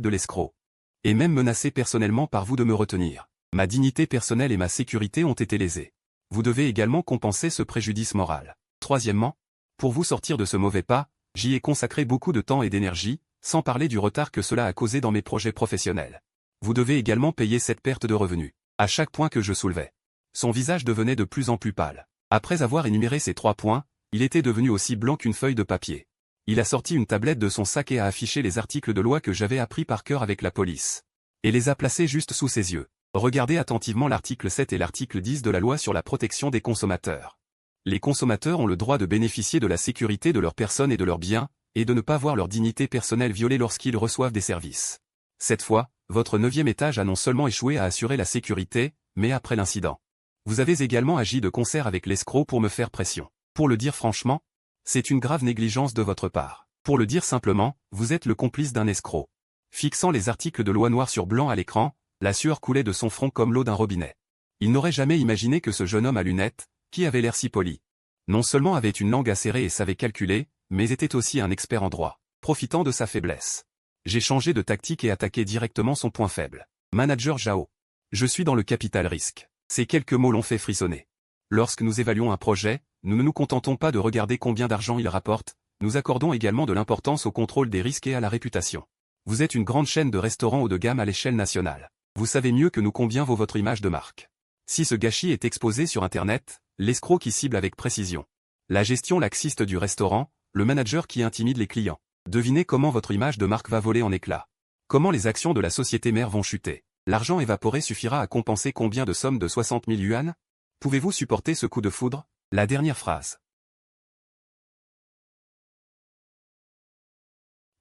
de l'escroc, et même menacé personnellement par vous de me retenir. Ma dignité personnelle et ma sécurité ont été lésées. Vous devez également compenser ce préjudice moral. Troisièmement, pour vous sortir de ce mauvais pas, j'y ai consacré beaucoup de temps et d'énergie, sans parler du retard que cela a causé dans mes projets professionnels. Vous devez également payer cette perte de revenus. À chaque point que je soulevais, son visage devenait de plus en plus pâle. Après avoir énuméré ces 3 points, il était devenu aussi blanc qu'une feuille de papier. Il a sorti une tablette de son sac et a affiché les articles de loi que j'avais appris par cœur avec la police. Et les a placés juste sous ses yeux. Regardez attentivement l'article 7 et l'article 10 de la loi sur la protection des consommateurs. Les consommateurs ont le droit de bénéficier de la sécurité de leur personne et de leurs biens, et de ne pas voir leur dignité personnelle violée lorsqu'ils reçoivent des services. Cette fois, votre 9e étage a non seulement échoué à assurer la sécurité, mais après l'incident, vous avez également agi de concert avec l'escroc pour me faire pression. Pour le dire franchement, c'est une grave négligence de votre part. Pour le dire simplement, vous êtes le complice d'un escroc. Fixant les articles de loi noir sur blanc à l'écran, la sueur coulait de son front comme l'eau d'un robinet. Il n'aurait jamais imaginé que ce jeune homme à lunettes, qui avait l'air si poli, non seulement avait une langue acérée et savait calculer, mais était aussi un expert en droit. Profitant de sa faiblesse, j'ai changé de tactique et attaqué directement son point faible. Manager Zhao. Je suis dans le capital risque. Ces quelques mots l'ont fait frissonner. Lorsque nous évaluons un projet, nous ne nous contentons pas de regarder combien d'argent il rapporte, nous accordons également de l'importance au contrôle des risques et à la réputation. Vous êtes une grande chaîne de restaurants haut de gamme à l'échelle nationale. Vous savez mieux que nous combien vaut votre image de marque. Si ce gâchis est exposé sur Internet, l'escroc qui cible avec précision, la gestion laxiste du restaurant, le manager qui intimide les clients. Devinez comment votre image de marque va voler en éclats. Comment les actions de la société mère vont chuter. L'argent évaporé suffira à compenser combien de sommes de 60 000 yuan? Pouvez-vous supporter ce coup de foudre? La dernière phrase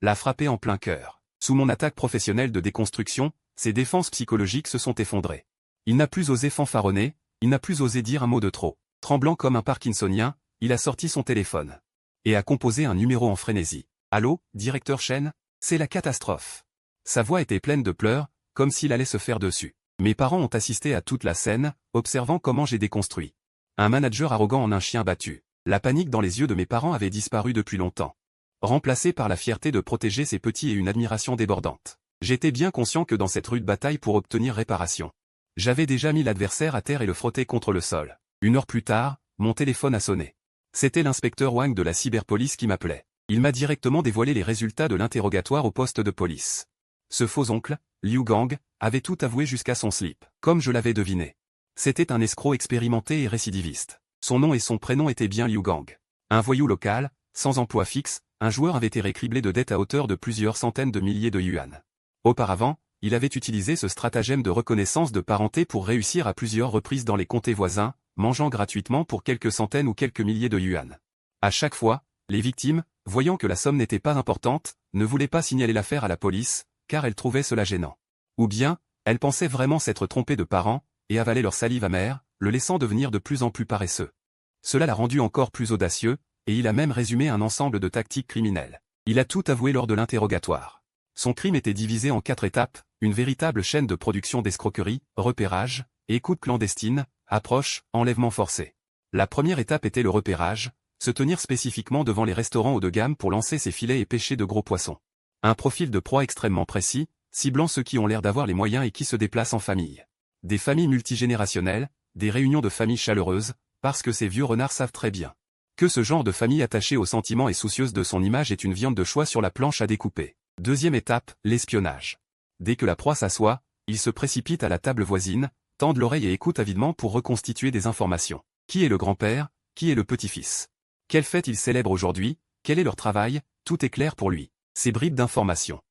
l'a frappé en plein cœur. Sous mon attaque professionnelle de déconstruction, ses défenses psychologiques se sont effondrées. Il n'a plus osé fanfaronner, il n'a plus osé dire un mot de trop. Tremblant comme un parkinsonien, il a sorti son téléphone et a composé un numéro en frénésie. Allô, directeur Chen? C'est la catastrophe. Sa voix était pleine de pleurs, comme s'il allait se faire dessus. Mes parents ont assisté à toute la scène, observant comment j'ai déconstruit un manager arrogant en un chien battu. La panique dans les yeux de mes parents avait disparu depuis longtemps, remplacée par la fierté de protéger ses petits et une admiration débordante. J'étais bien conscient que dans cette rude bataille pour obtenir réparation, j'avais déjà mis l'adversaire à terre et le frotté contre le sol. 1 heure plus tard, mon téléphone a sonné. C'était l'inspecteur Wang de la cyberpolice qui m'appelait. Il m'a directement dévoilé les résultats de l'interrogatoire au poste de police. Ce faux oncle, Liu Gang, avait tout avoué jusqu'à son slip. Comme je l'avais deviné, c'était un escroc expérimenté et récidiviste. Son nom et son prénom étaient bien Liu Gang. Un voyou local, sans emploi fixe, un joueur avait été criblé de dettes à hauteur de plusieurs centaines de milliers de yuan. Auparavant, il avait utilisé ce stratagème de reconnaissance de parenté pour réussir à plusieurs reprises dans les comtés voisins, mangeant gratuitement pour quelques centaines ou quelques milliers de yuan. À chaque fois, les victimes, voyant que la somme n'était pas importante, ne voulaient pas signaler l'affaire à la police, car elles trouvaient cela gênant. Ou bien, elles pensaient vraiment s'être trompées de parents, et avalaient leur salive amère, le laissant devenir de plus en plus paresseux. Cela l'a rendu encore plus audacieux, et il a même résumé un ensemble de tactiques criminelles. Il a tout avoué lors de l'interrogatoire. Son crime était divisé en 4 étapes, une véritable chaîne de production d'escroquerie, repérage, écoute clandestine, approche, enlèvement forcé. La première étape était le repérage, se tenir spécifiquement devant les restaurants haut de gamme pour lancer ses filets et pêcher de gros poissons. Un profil de proie extrêmement précis, ciblant ceux qui ont l'air d'avoir les moyens et qui se déplacent en famille. Des familles multigénérationnelles, des réunions de familles chaleureuses, parce que ces vieux renards savent très bien que ce genre de famille attachée aux sentiments et soucieuse de son image est une viande de choix sur la planche à découper. Deuxième étape, l'espionnage. Dès que la proie s'assoit, il se précipite à la table voisine, tendent l'oreille et écoute avidement pour reconstituer des informations. Qui est le grand-père? Qui est le petit-fils? Quelle fête ils célèbrent aujourd'hui? Quel est leur travail? Tout est clair pour lui. Ces bribes d'informations.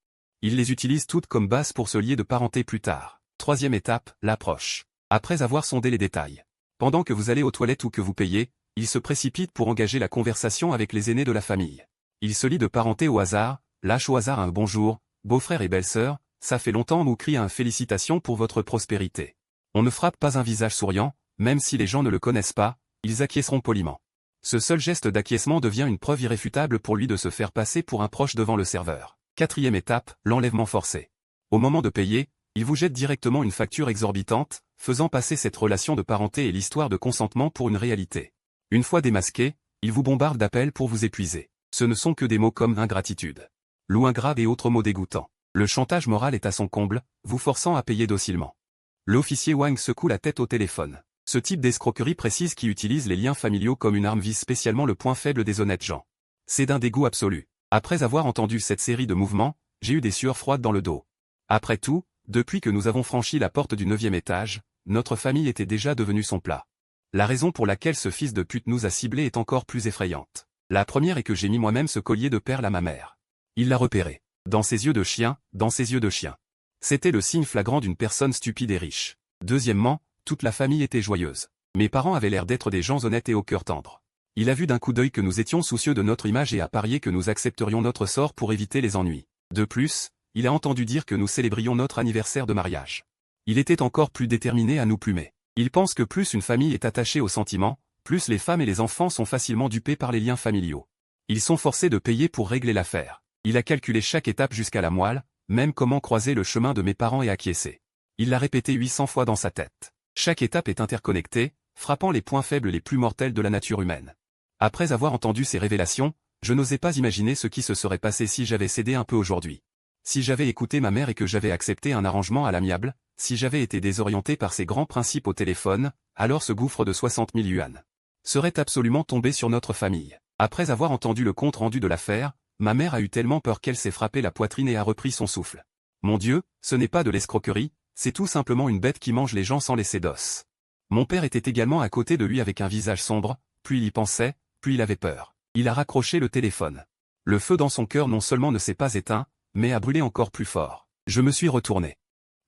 Il les utilise toutes comme base pour se lier de parenté plus tard. Troisième étape, l'approche. Après avoir sondé les détails. Pendant que vous allez aux toilettes ou que vous payez, il se précipite pour engager la conversation avec les aînés de la famille. Il se lie de parenté au hasard, lâche au hasard un bonjour, beau-frère et belle-sœur, ça fait longtemps ou crie un félicitations pour votre prospérité. On ne frappe pas un visage souriant, même si les gens ne le connaissent pas, ils acquiesceront poliment. Ce seul geste d'acquiescement devient une preuve irréfutable pour lui de se faire passer pour un proche devant le serveur. Quatrième étape, l'enlèvement forcé. Au moment de payer, il vous jette directement une facture exorbitante, faisant passer cette relation de parenté et l'histoire de consentement pour une réalité. Une fois démasqué, il vous bombarde d'appels pour vous épuiser. Ce ne sont que des mots comme ingratitude, loup ingrat et autres mots dégoûtants. Le chantage moral est à son comble, vous forçant à payer docilement. L'officier Wang secoue la tête au téléphone. Ce type d'escroquerie précise qui utilise les liens familiaux comme une arme vise spécialement le point faible des honnêtes gens. C'est d'un dégoût absolu. Après avoir entendu cette série de mouvements, j'ai eu des sueurs froides dans le dos. Après tout, depuis que nous avons franchi la porte du 9e étage, notre famille était déjà devenue son plat. La raison pour laquelle ce fils de pute nous a ciblés est encore plus effrayante. La première est que j'ai mis moi-même ce collier de perles à ma mère. Il l'a repéré. Dans ses yeux de chien, dans ses yeux de chien. C'était le signe flagrant d'une personne stupide et riche. Deuxièmement, toute la famille était joyeuse. Mes parents avaient l'air d'être des gens honnêtes et au cœur tendre. Il a vu d'un coup d'œil que nous étions soucieux de notre image et a parié que nous accepterions notre sort pour éviter les ennuis. De plus, il a entendu dire que nous célébrions notre anniversaire de mariage. Il était encore plus déterminé à nous plumer. Il pense que plus une famille est attachée aux sentiments, plus les femmes et les enfants sont facilement dupés par les liens familiaux. Ils sont forcés de payer pour régler l'affaire. Il a calculé chaque étape jusqu'à la moelle, même comment croiser le chemin de mes parents et acquiescer. Il l'a répété 800 fois dans sa tête. Chaque étape est interconnectée, frappant les points faibles les plus mortels de la nature humaine. Après avoir entendu ces révélations, je n'osais pas imaginer ce qui se serait passé si j'avais cédé un peu aujourd'hui. Si j'avais écouté ma mère et que j'avais accepté un arrangement à l'amiable, si j'avais été désorienté par ces grands principes au téléphone, alors ce gouffre de 60 000 yuan serait absolument tombé sur notre famille. Après avoir entendu le compte rendu de l'affaire, ma mère a eu tellement peur qu'elle s'est frappé la poitrine et a repris son souffle. Mon Dieu, ce n'est pas de l'escroquerie, c'est tout simplement une bête qui mange les gens sans laisser d'os. Mon père était également à côté de lui avec un visage sombre, plus il y pensait, plus il avait peur. Il a raccroché le téléphone. Le feu dans son cœur non seulement ne s'est pas éteint, mais a brûlé encore plus fort. Je me suis retourné.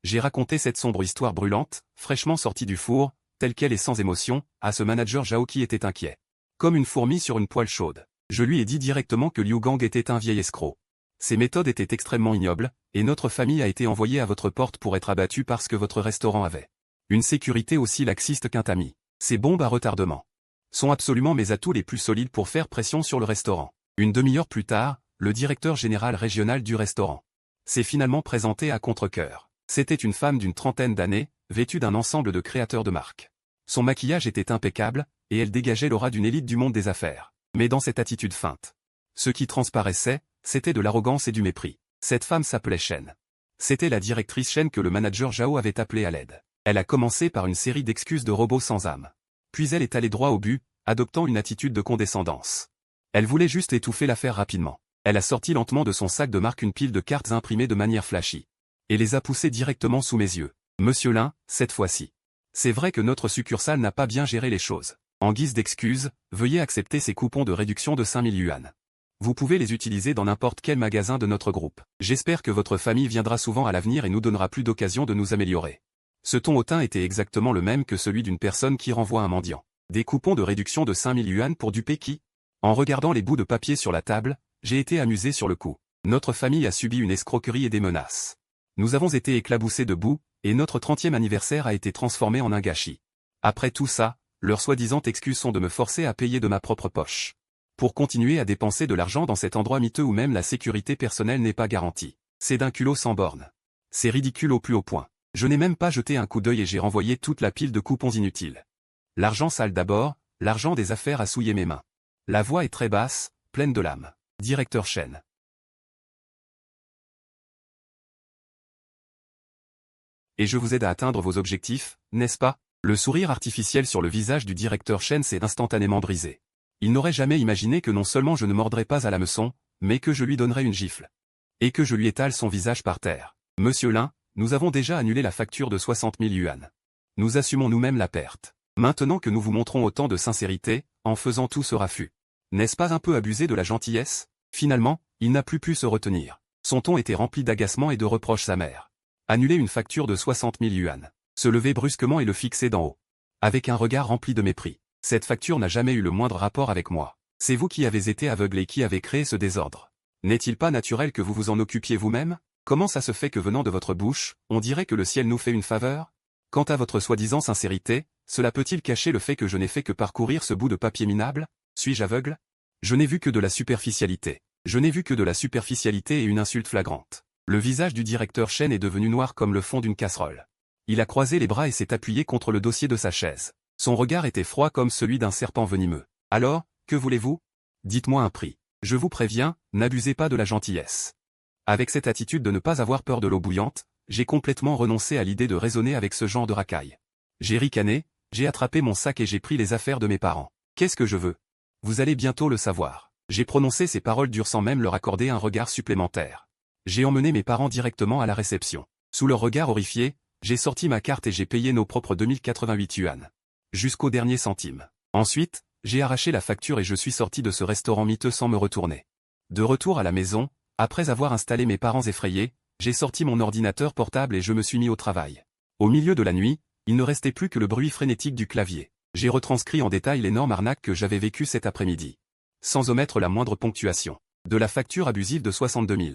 J'ai raconté cette sombre histoire brûlante, fraîchement sortie du four, telle qu'elle est sans émotion, à ce manager Zhao qui était inquiet. Comme une fourmi sur une poêle chaude. Je lui ai dit directement que Liu Gang était un vieil escroc. Ses méthodes étaient extrêmement ignobles, et notre famille a été envoyée à votre porte pour être abattue parce que votre restaurant avait une sécurité aussi laxiste qu'un tamis. Ces bombes à retardement sont absolument mes atouts les plus solides pour faire pression sur le restaurant. Une demi-heure plus tard, le directeur général régional du restaurant s'est finalement présenté à contre-cœur. C'était une femme d'une trentaine d'années, vêtue d'un ensemble de créateurs de marques. Son maquillage était impeccable, et elle dégageait l'aura d'une élite du monde des affaires. Mais dans cette attitude feinte, ce qui transparaissait, c'était de l'arrogance et du mépris. Cette femme s'appelait Shen. C'était la directrice Shen que le manager Zhao avait appelée à l'aide. Elle a commencé par une série d'excuses de robot sans âme. Puis elle est allée droit au but, adoptant une attitude de condescendance. Elle voulait juste étouffer l'affaire rapidement. Elle a sorti lentement de son sac de marque une pile de cartes imprimées de manière flashy. Et les a poussées directement sous mes yeux. Monsieur Lin, cette fois-ci. C'est vrai que notre succursale n'a pas bien géré les choses. En guise d'excuse, veuillez accepter ces coupons de réduction de 5000 yuan. Vous pouvez les utiliser dans n'importe quel magasin de notre groupe. J'espère que votre famille viendra souvent à l'avenir et nous donnera plus d'occasions de nous améliorer. Ce ton hautain était exactement le même que celui d'une personne qui renvoie un mendiant. Des coupons de réduction de 5000 yuan pour duper qui? En regardant les bouts de papier sur la table, j'ai été amusé sur le coup. Notre famille a subi une escroquerie et des menaces. Nous avons été éclaboussés de boue, et notre 30e anniversaire a été transformé en un gâchis. Après tout ça, leurs soi-disant excuses sont de me forcer à payer de ma propre poche. Pour continuer à dépenser de l'argent dans cet endroit miteux où même la sécurité personnelle n'est pas garantie. C'est d'un culot sans borne. C'est ridicule au plus haut point. Je n'ai même pas jeté un coup d'œil et j'ai renvoyé toute la pile de coupons inutiles. L'argent sale d'abord, l'argent des affaires a souillé mes mains. La voix est très basse, pleine de l'âme. Directeur chaîne. Et je vous aide à atteindre vos objectifs, n'est-ce pas? Le sourire artificiel sur le visage du directeur chaîne s'est instantanément brisé. Il n'aurait jamais imaginé que non seulement je ne mordrais pas à l'hameçon, mais que je lui donnerais une gifle. Et que je lui étale son visage par terre. Monsieur Lin, nous avons déjà annulé la facture de 60 000 yuan. Nous assumons nous-mêmes la perte. Maintenant que nous vous montrons autant de sincérité, en faisant tout ce raffut. N'est-ce pas un peu abusé de la gentillesse? Finalement, il n'a plus pu se retenir. Son ton était rempli d'agacement et de reproches amers. Annuler une facture de 60 000 yuan. Se lever brusquement et le fixer d'en haut. Avec un regard rempli de mépris. Cette facture n'a jamais eu le moindre rapport avec moi. C'est vous qui avez été aveugle et qui avez créé ce désordre. N'est-il pas naturel que vous vous en occupiez vous-même? Comment ça se fait que venant de votre bouche, on dirait que le ciel nous fait une faveur? Quant à votre soi-disant sincérité, cela peut-il cacher le fait que je n'ai fait que parcourir ce bout de papier minable? Suis-je aveugle? Je n'ai vu que de la superficialité. Je n'ai vu que de la superficialité et une insulte flagrante. Le visage du directeur chaîne est devenu noir comme le fond d'une casserole. Il a croisé les bras et s'est appuyé contre le dossier de sa chaise. Son regard était froid comme celui d'un serpent venimeux. Alors, que voulez-vous? Dites-moi un prix. Je vous préviens, n'abusez pas de la gentillesse. Avec cette attitude de ne pas avoir peur de l'eau bouillante, j'ai complètement renoncé à l'idée de raisonner avec ce genre de racaille. J'ai ricané, j'ai attrapé mon sac et j'ai pris les affaires de mes parents. Qu'est-ce que je veux? Vous allez bientôt le savoir. J'ai prononcé ces paroles dures sans même leur accorder un regard supplémentaire. J'ai emmené mes parents directement à la réception. Sous leur regard horrifié, j'ai sorti ma carte et j'ai payé nos propres 2088 yuan. Jusqu'au dernier centime. Ensuite, j'ai arraché la facture et je suis sorti de ce restaurant miteux sans me retourner. De retour à la maison, après avoir installé mes parents effrayés, j'ai sorti mon ordinateur portable et je me suis mis au travail. Au milieu de la nuit, il ne restait plus que le bruit frénétique du clavier. J'ai retranscrit en détail l'énorme arnaque que j'avais vécue cet après-midi. Sans omettre la moindre ponctuation. De la facture abusive de 62 000.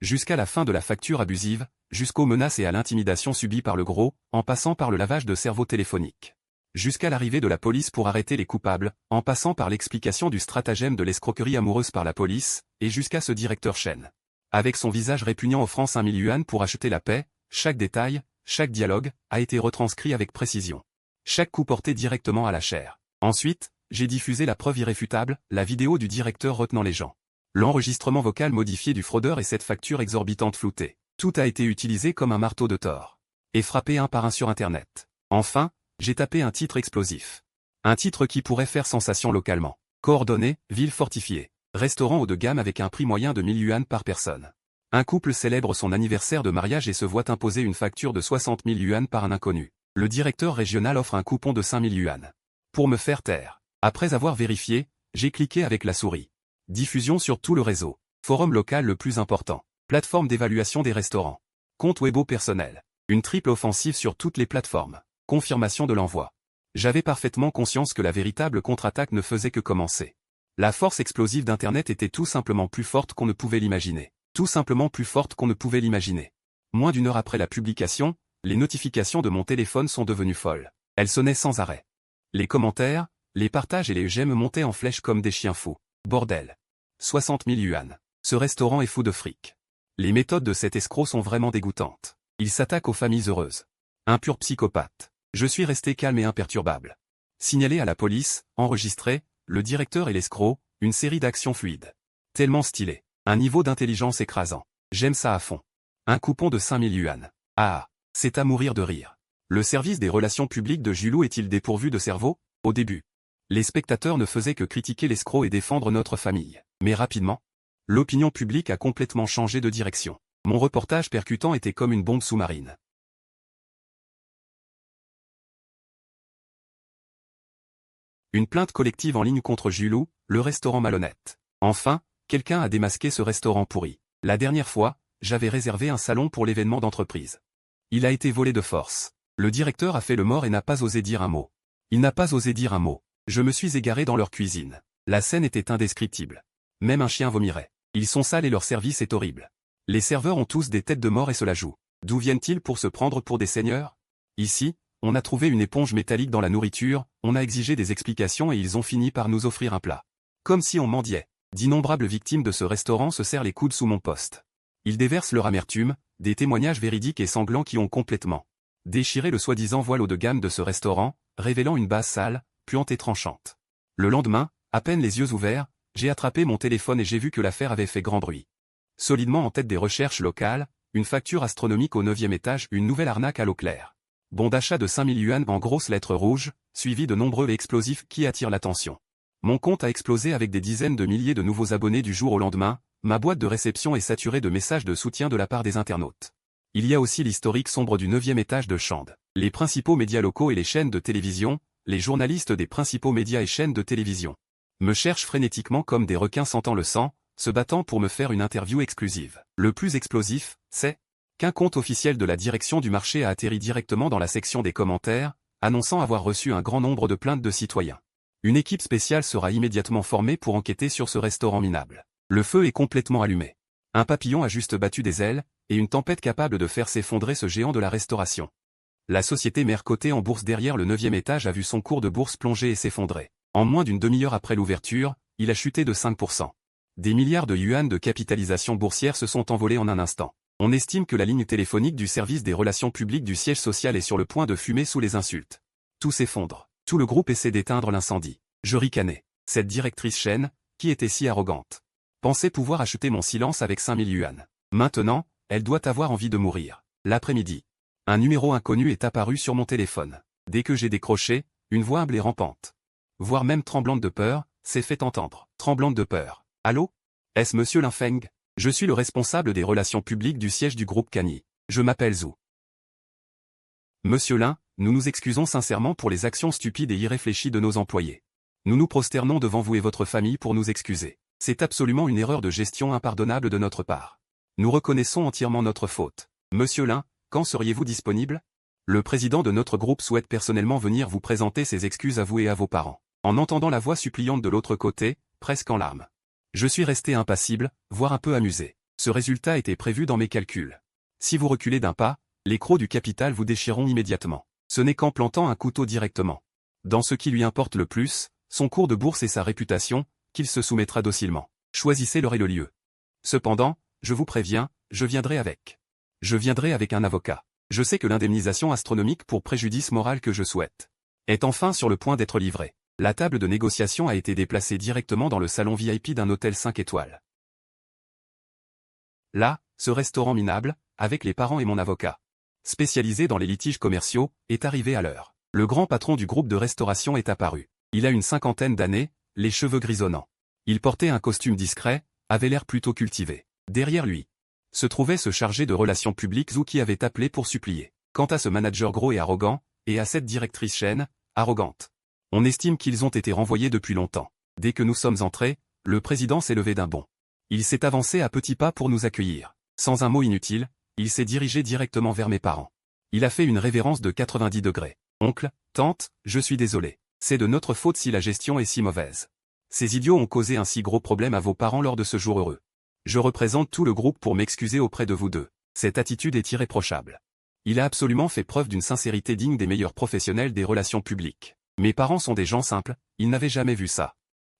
Jusqu'à la fin de la facture abusive, jusqu'aux menaces et à l'intimidation subies par le gros, en passant par le lavage de cerveau téléphonique. Jusqu'à l'arrivée de la police pour arrêter les coupables, en passant par l'explication du stratagème de l'escroquerie amoureuse par la police, et jusqu'à ce directeur chaîne. Avec son visage répugnant offrant 5 000 yuan pour acheter la paix, chaque détail, chaque dialogue, a été retranscrit avec précision. Chaque coup porté directement à la chair. Ensuite, j'ai diffusé la preuve irréfutable, la vidéo du directeur retenant les gens. L'enregistrement vocal modifié du fraudeur et cette facture exorbitante floutée. Tout a été utilisé comme un marteau de Thor. Et frappé un par un sur Internet. Enfin, j'ai tapé un titre explosif. Un titre qui pourrait faire sensation localement. Coordonnées, ville fortifiée. Restaurant haut de gamme avec un prix moyen de 1000 yuan par personne. Un couple célèbre son anniversaire de mariage et se voit imposer une facture de 60 000 yuan par un inconnu. Le directeur régional offre un coupon de 5 000 yuan. Pour me faire taire. Après avoir vérifié, j'ai cliqué avec la souris. Diffusion sur tout le réseau. Forum local le plus important. Plateforme d'évaluation des restaurants. Compte Weibo personnel. Une triple offensive sur toutes les plateformes. Confirmation de l'envoi. J'avais parfaitement conscience que la véritable contre-attaque ne faisait que commencer. La force explosive d'Internet était tout simplement plus forte qu'on ne pouvait l'imaginer. Tout simplement plus forte qu'on ne pouvait l'imaginer. Moins d'une heure après la publication, les notifications de mon téléphone sont devenues folles. Elles sonnaient sans arrêt. Les commentaires, les partages et les j'aime montaient en flèche comme des chiens fous. Bordel. 60 000 yuan. Ce restaurant est fou de fric. Les méthodes de cet escroc sont vraiment dégoûtantes. Il s'attaque aux familles heureuses. Un pur psychopathe. Je suis resté calme et imperturbable. Signalé à la police, enregistré, le directeur et l'escroc, une série d'actions fluides. Tellement stylé. Un niveau d'intelligence écrasant. J'aime ça à fond. Un coupon de 5 000 yuan. Ah, c'est à mourir de rire. Le service des relations publiques de Julou est-il dépourvu de cerveau? Au début. Les spectateurs ne faisaient que critiquer l'escroc et défendre notre famille. Mais rapidement, l'opinion publique a complètement changé de direction. Mon reportage percutant était comme une bombe sous-marine. Une plainte collective en ligne contre Julou, le restaurant malhonnête. Enfin, quelqu'un a démasqué ce restaurant pourri. La dernière fois, j'avais réservé un salon pour l'événement d'entreprise. Il a été volé de force. Le directeur a fait le mort et n'a pas osé dire un mot. Il n'a pas osé dire un mot. Je me suis égaré dans leur cuisine. La scène était indescriptible. Même un chien vomirait. Ils sont sales et leur service est horrible. Les serveurs ont tous des têtes de mort et se la jouent. D'où viennent-ils pour se prendre pour des seigneurs? Ici, on a trouvé une éponge métallique dans la nourriture, on a exigé des explications et ils ont fini par nous offrir un plat. Comme si on mendiait. D'innombrables victimes de ce restaurant se serrent les coudes sous mon poste. Ils déversent leur amertume, des témoignages véridiques et sanglants qui ont complètement déchiré le soi-disant voile haut de gamme de ce restaurant, révélant une base sale, puante et tranchante. Le lendemain, à peine les yeux ouverts, j'ai attrapé mon téléphone et j'ai vu que l'affaire avait fait grand bruit. Solidement en tête des recherches locales, une facture astronomique au 9e étage, une nouvelle arnaque à l'eau claire. Bon d'achat de 5000 yuan en grosses lettres rouges, suivi de nombreux explosifs qui attirent l'attention. Mon compte a explosé avec des dizaines de milliers de nouveaux abonnés du jour au lendemain, ma boîte de réception est saturée de messages de soutien de la part des internautes. Il y a aussi l'historique sombre du 9e étage de Chande. Les principaux médias locaux et les chaînes de télévision, les journalistes des principaux médias et chaînes de télévision, me cherchent frénétiquement comme des requins sentant le sang, se battant pour me faire une interview exclusive. Le plus explosif, c'est qu'un compte officiel de la direction du marché a atterri directement dans la section des commentaires, annonçant avoir reçu un grand nombre de plaintes de citoyens. Une équipe spéciale sera immédiatement formée pour enquêter sur ce restaurant minable. Le feu est complètement allumé. Un papillon a juste battu des ailes, et une tempête capable de faire s'effondrer ce géant de la restauration. La société mère cotée en bourse derrière le 9e étage a vu son cours de bourse plonger et s'effondrer. En moins d'une demi-heure après l'ouverture, il a chuté de 5%. Des milliards de yuan de capitalisation boursière se sont envolés en un instant. On estime que la ligne téléphonique du service des relations publiques du siège social est sur le point de fumer sous les insultes. Tout s'effondre. Tout le groupe essaie d'éteindre l'incendie. Je ricanais. Cette directrice chaîne, qui était si arrogante, pensait pouvoir acheter mon silence avec 5000 yuan. Maintenant, elle doit avoir envie de mourir. L'après-midi, un numéro inconnu est apparu sur mon téléphone. Dès que j'ai décroché, une voix humble et rampante, voire même tremblante de peur, s'est fait entendre. Tremblante de peur. Allô? Est-ce Monsieur Linfeng? Je suis le responsable des relations publiques du siège du groupe Cani. Je m'appelle Zhu. Monsieur Lin, nous nous excusons sincèrement pour les actions stupides et irréfléchies de nos employés. Nous nous prosternons devant vous et votre famille pour nous excuser. C'est absolument une erreur de gestion impardonnable de notre part. Nous reconnaissons entièrement notre faute. Monsieur Lin, quand seriez-vous disponible? Le président de notre groupe souhaite personnellement venir vous présenter ses excuses à vous et à vos parents. En entendant la voix suppliante de l'autre côté, presque en larmes, je suis resté impassible, voire un peu amusé. Ce résultat était prévu dans mes calculs. Si vous reculez d'un pas, les crocs du capital vous déchireront immédiatement. Ce n'est qu'en plantant un couteau directement dans ce qui lui importe le plus, son cours de bourse et sa réputation, qu'il se soumettra docilement. Choisissez l'heure et le lieu. Cependant, je vous préviens, je viendrai avec un avocat. Je sais que l'indemnisation astronomique pour préjudice moral que je souhaite est enfin sur le point d'être livrée. La table de négociation a été déplacée directement dans le salon VIP d'un hôtel 5 étoiles. Là, ce restaurant minable, avec les parents et mon avocat, spécialisé dans les litiges commerciaux, est arrivé à l'heure. Le grand patron du groupe de restauration est apparu. Il a une cinquantaine d'années, les cheveux grisonnants. Il portait un costume discret, avait l'air plutôt cultivé. Derrière lui se trouvait ce chargé de relations publiques Zhu qui avait appelé pour supplier. Quant à ce manager gros et arrogant, et à cette directrice chaîne, arrogante, on estime qu'ils ont été renvoyés depuis longtemps. Dès que nous sommes entrés, le président s'est levé d'un bond. Il s'est avancé à petits pas pour nous accueillir. Sans un mot inutile, il s'est dirigé directement vers mes parents. Il a fait une révérence de 90 degrés. Oncle, tante, je suis désolé. C'est de notre faute si la gestion est si mauvaise. Ces idiots ont causé un si gros problème à vos parents lors de ce jour heureux. Je représente tout le groupe pour m'excuser auprès de vous deux. Cette attitude est irréprochable. Il a absolument fait preuve d'une sincérité digne des meilleurs professionnels des relations publiques. Mes parents sont des gens simples, ils n'avaient jamais vu ça.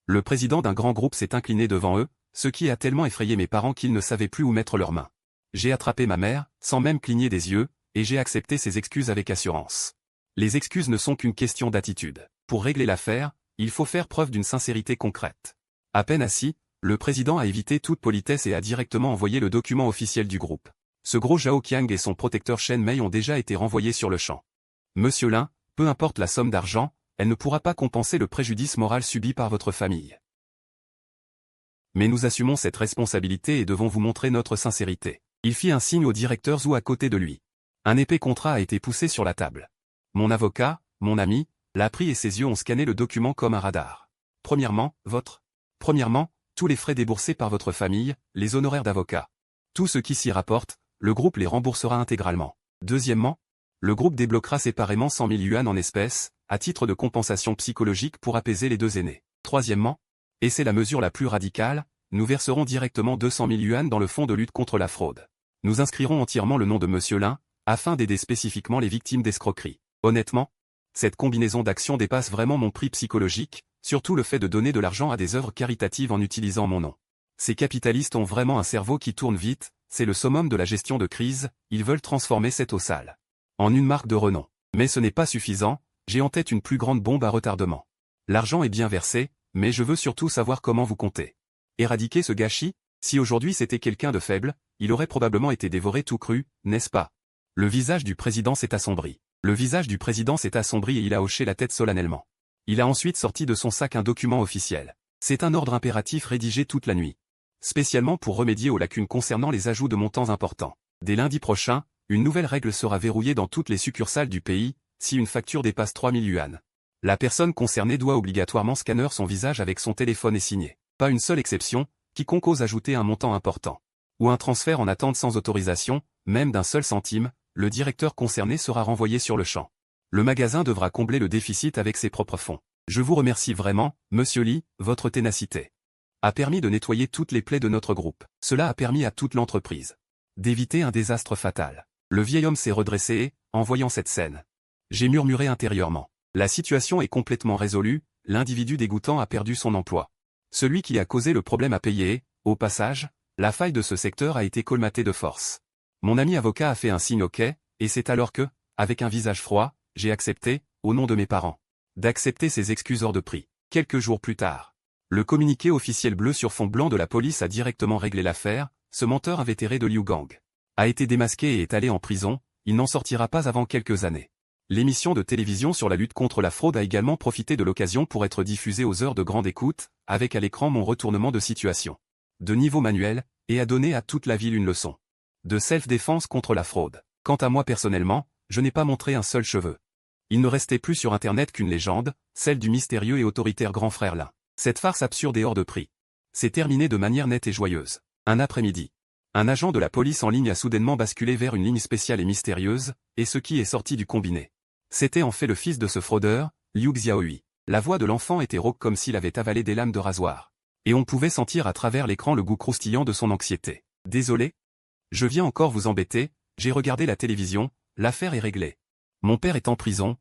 Le président d'un grand groupe s'est incliné devant eux, ce qui a tellement effrayé mes parents qu'ils ne savaient plus où mettre leurs mains. J'ai attrapé ma mère, sans même cligner des yeux, et j'ai accepté ses excuses avec assurance. Les excuses ne sont qu'une question d'attitude. Pour régler l'affaire, il faut faire preuve d'une sincérité concrète. À peine assis, le président a évité toute politesse et a directement envoyé le document officiel du groupe. Ce gros Zhao Qiang et son protecteur Shen Mei ont déjà été renvoyés sur le champ. Monsieur Lin, peu importe la somme d'argent, elle ne pourra pas compenser le préjudice moral subi par votre famille. Mais nous assumons cette responsabilité et devons vous montrer notre sincérité. Il fit un signe au directeur Zhu à côté de lui. Un épais contrat a été poussé sur la table. Mon avocat, mon ami, l'a pris et ses yeux ont scanné le document comme un radar. Premièrement, tous les frais déboursés par votre famille, les honoraires d'avocat. Tout ce qui s'y rapporte, le groupe les remboursera intégralement. Deuxièmement, le groupe débloquera séparément 100 000 yuan en espèces, à titre de compensation psychologique pour apaiser les deux aînés. Troisièmement, Et c'est la mesure la plus radicale, nous verserons directement 200 000 yuan dans le fonds de lutte contre la fraude. Nous inscrirons entièrement le nom de Monsieur Lin, afin d'aider spécifiquement les victimes d'escroquerie. Honnêtement, cette combinaison d'actions dépasse vraiment mon prix psychologique, surtout le fait de donner de l'argent à des œuvres caritatives en utilisant mon nom. Ces capitalistes ont vraiment un cerveau qui tourne vite, c'est le summum de la gestion de crise, ils veulent transformer cette eau sale en une marque de renom. Mais ce n'est pas suffisant, j'ai en tête une plus grande bombe à retardement. L'argent est bien versé, mais je veux surtout savoir comment vous comptez. Éradiquer ce gâchis? Si aujourd'hui c'était quelqu'un de faible, il aurait probablement été dévoré tout cru, n'est-ce pas? Le visage du président s'est assombri. Le visage du président s'est assombri et il a hoché la tête solennellement. Il a ensuite sorti de son sac un document officiel. C'est un ordre impératif rédigé toute la nuit. Spécialement pour remédier aux lacunes concernant les ajouts de montants importants. Dès lundi prochain, une nouvelle règle sera verrouillée dans toutes les succursales du pays, si une facture dépasse 3 000 yuan. La personne concernée doit obligatoirement scanner son visage avec son téléphone et signer. Pas une seule exception, quiconque ose ajouter un montant important. Ou un transfert en attente sans autorisation, même d'un seul centime, le directeur concerné sera renvoyé sur le champ. Le magasin devra combler le déficit avec ses propres fonds. Je vous remercie vraiment, Monsieur Li, votre ténacité a permis de nettoyer toutes les plaies de notre groupe. Cela a permis à toute l'entreprise d'éviter un désastre fatal. Le vieil homme s'est redressé et, en voyant cette scène, j'ai murmuré intérieurement. La situation est complètement résolue, l'individu dégoûtant a perdu son emploi. Celui qui a causé le problème a payé et, au passage, la faille de ce secteur a été colmatée de force. Mon ami avocat a fait un signe OK, et c'est alors que, avec un visage froid, j'ai accepté, au nom de mes parents, d'accepter ces excuses hors de prix. Quelques jours plus tard, le communiqué officiel bleu sur fond blanc de la police a directement réglé l'affaire, ce menteur invétéré de Liu Gang a été démasqué et est allé en prison, il n'en sortira pas avant quelques années. L'émission de télévision sur la lutte contre la fraude a également profité de l'occasion pour être diffusée aux heures de grande écoute, avec à l'écran mon retournement de situation. De niveau manuel, et a donné à toute la ville une leçon de self-défense contre la fraude. Quant à moi personnellement, je n'ai pas montré un seul cheveu. Il ne restait plus sur Internet qu'une légende, celle du mystérieux et autoritaire grand frère Lin. Cette farce absurde et hors de prix s'est terminée de manière nette et joyeuse. Un après-midi, un agent de la police en ligne a soudainement basculé vers une ligne spéciale et mystérieuse, et ce qui est sorti du combiné. C'était en fait le fils de ce fraudeur, Liu Xiaohui. La voix de l'enfant était rauque comme s'il avait avalé des lames de rasoir. Et on pouvait sentir à travers l'écran le goût croustillant de son anxiété. Désolé? Je viens encore vous embêter, j'ai regardé la télévision, l'affaire est réglée. Mon père est en prison,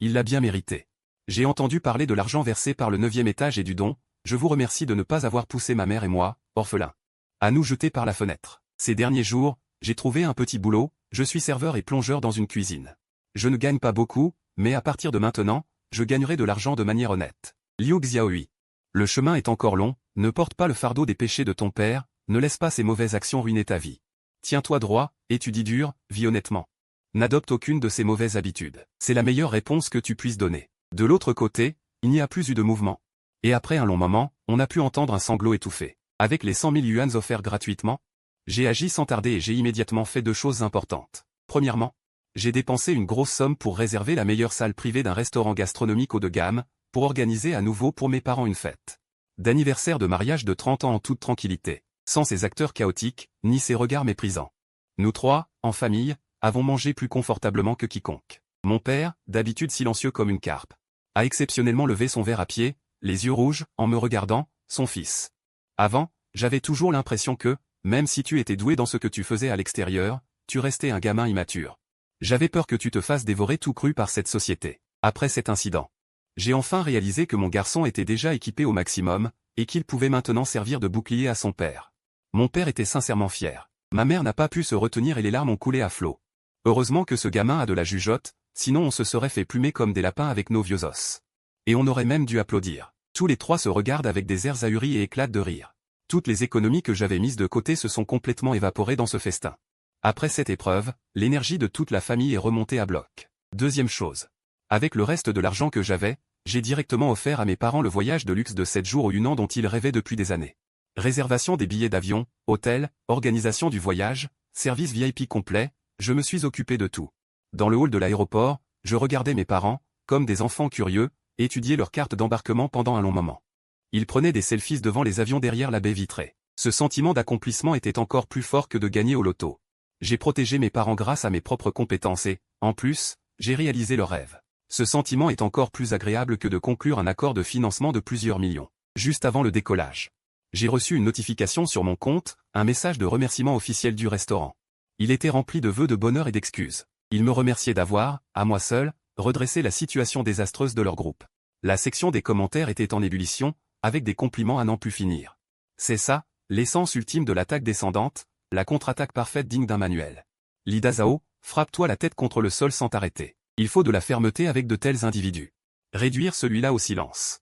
il l'a bien mérité. J'ai entendu parler de l'argent versé par le 9e étage et du don, je vous remercie de ne pas avoir poussé ma mère et moi, orphelins, à nous jeter par la fenêtre. Ces derniers jours, j'ai trouvé un petit boulot, je suis serveur et plongeur dans une cuisine. Je ne gagne pas beaucoup, mais à partir de maintenant, je gagnerai de l'argent de manière honnête. Liu Xiaohui. Le chemin est encore long, ne porte pas le fardeau des péchés de ton père, ne laisse pas ces mauvaises actions ruiner ta vie. Tiens-toi droit, étudie dur, vis honnêtement. N'adopte aucune de ces mauvaises habitudes. C'est la meilleure réponse que tu puisses donner. De l'autre côté, il n'y a plus eu de mouvement. Et après un long moment, on a pu entendre un sanglot étouffé. Avec les 100 000 yuans offerts gratuitement, j'ai agi sans tarder et j'ai immédiatement fait 2 choses importantes. Premièrement, j'ai dépensé une grosse somme pour réserver la meilleure salle privée d'un restaurant gastronomique haut de gamme, pour organiser à nouveau pour mes parents une fête d'anniversaire de mariage de 30 ans en toute tranquillité, sans ces acteurs chaotiques, ni ces regards méprisants. Nous 3, en famille, avons mangé plus confortablement que quiconque. Mon père, d'habitude silencieux comme une carpe, a exceptionnellement levé son verre à pied, les yeux rouges, en me regardant, son fils. Avant, j'avais toujours l'impression que, même si tu étais doué dans ce que tu faisais à l'extérieur, tu restais un gamin immature. J'avais peur que tu te fasses dévorer tout cru par cette société. Après cet incident, j'ai enfin réalisé que mon garçon était déjà équipé au maximum, et qu'il pouvait maintenant servir de bouclier à son père. Mon père était sincèrement fier. Ma mère n'a pas pu se retenir et les larmes ont coulé à flot. Heureusement que ce gamin a de la jugeote, sinon on se serait fait plumer comme des lapins avec nos vieux os. Et on aurait même dû applaudir. Tous les 3 se regardent avec des airs ahuris et éclatent de rire. Toutes les économies que j'avais mises de côté se sont complètement évaporées dans ce festin. Après cette épreuve, l'énergie de toute la famille est remontée à bloc. Deuxième chose. Avec le reste de l'argent que j'avais, j'ai directement offert à mes parents le voyage de luxe de 7 jours au Yunnan dont ils rêvaient depuis des années. Réservation des billets d'avion, hôtel, organisation du voyage, service VIP complet, je me suis occupé de tout. Dans le hall de l'aéroport, je regardais mes parents, comme des enfants curieux, étudier leurs cartes d'embarquement pendant un long moment. Ils prenaient des selfies devant les avions derrière la baie vitrée. Ce sentiment d'accomplissement était encore plus fort que de gagner au loto. J'ai protégé mes parents grâce à mes propres compétences et, en plus, j'ai réalisé leur rêve. Ce sentiment est encore plus agréable que de conclure un accord de financement de plusieurs millions. Juste avant le décollage, j'ai reçu une notification sur mon compte, un message de remerciement officiel du restaurant. Il était rempli de vœux de bonheur et d'excuses. Ils me remerciaient d'avoir, à moi seul, redressé la situation désastreuse de leur groupe. La section des commentaires était en ébullition, avec des compliments à n'en plus finir. C'est ça, l'essence ultime de l'attaque descendante, la contre-attaque parfaite digne d'un manuel. Lida Zhao, frappe-toi la tête contre le sol sans t'arrêter. Il faut de la fermeté avec de tels individus. Réduire celui-là au silence.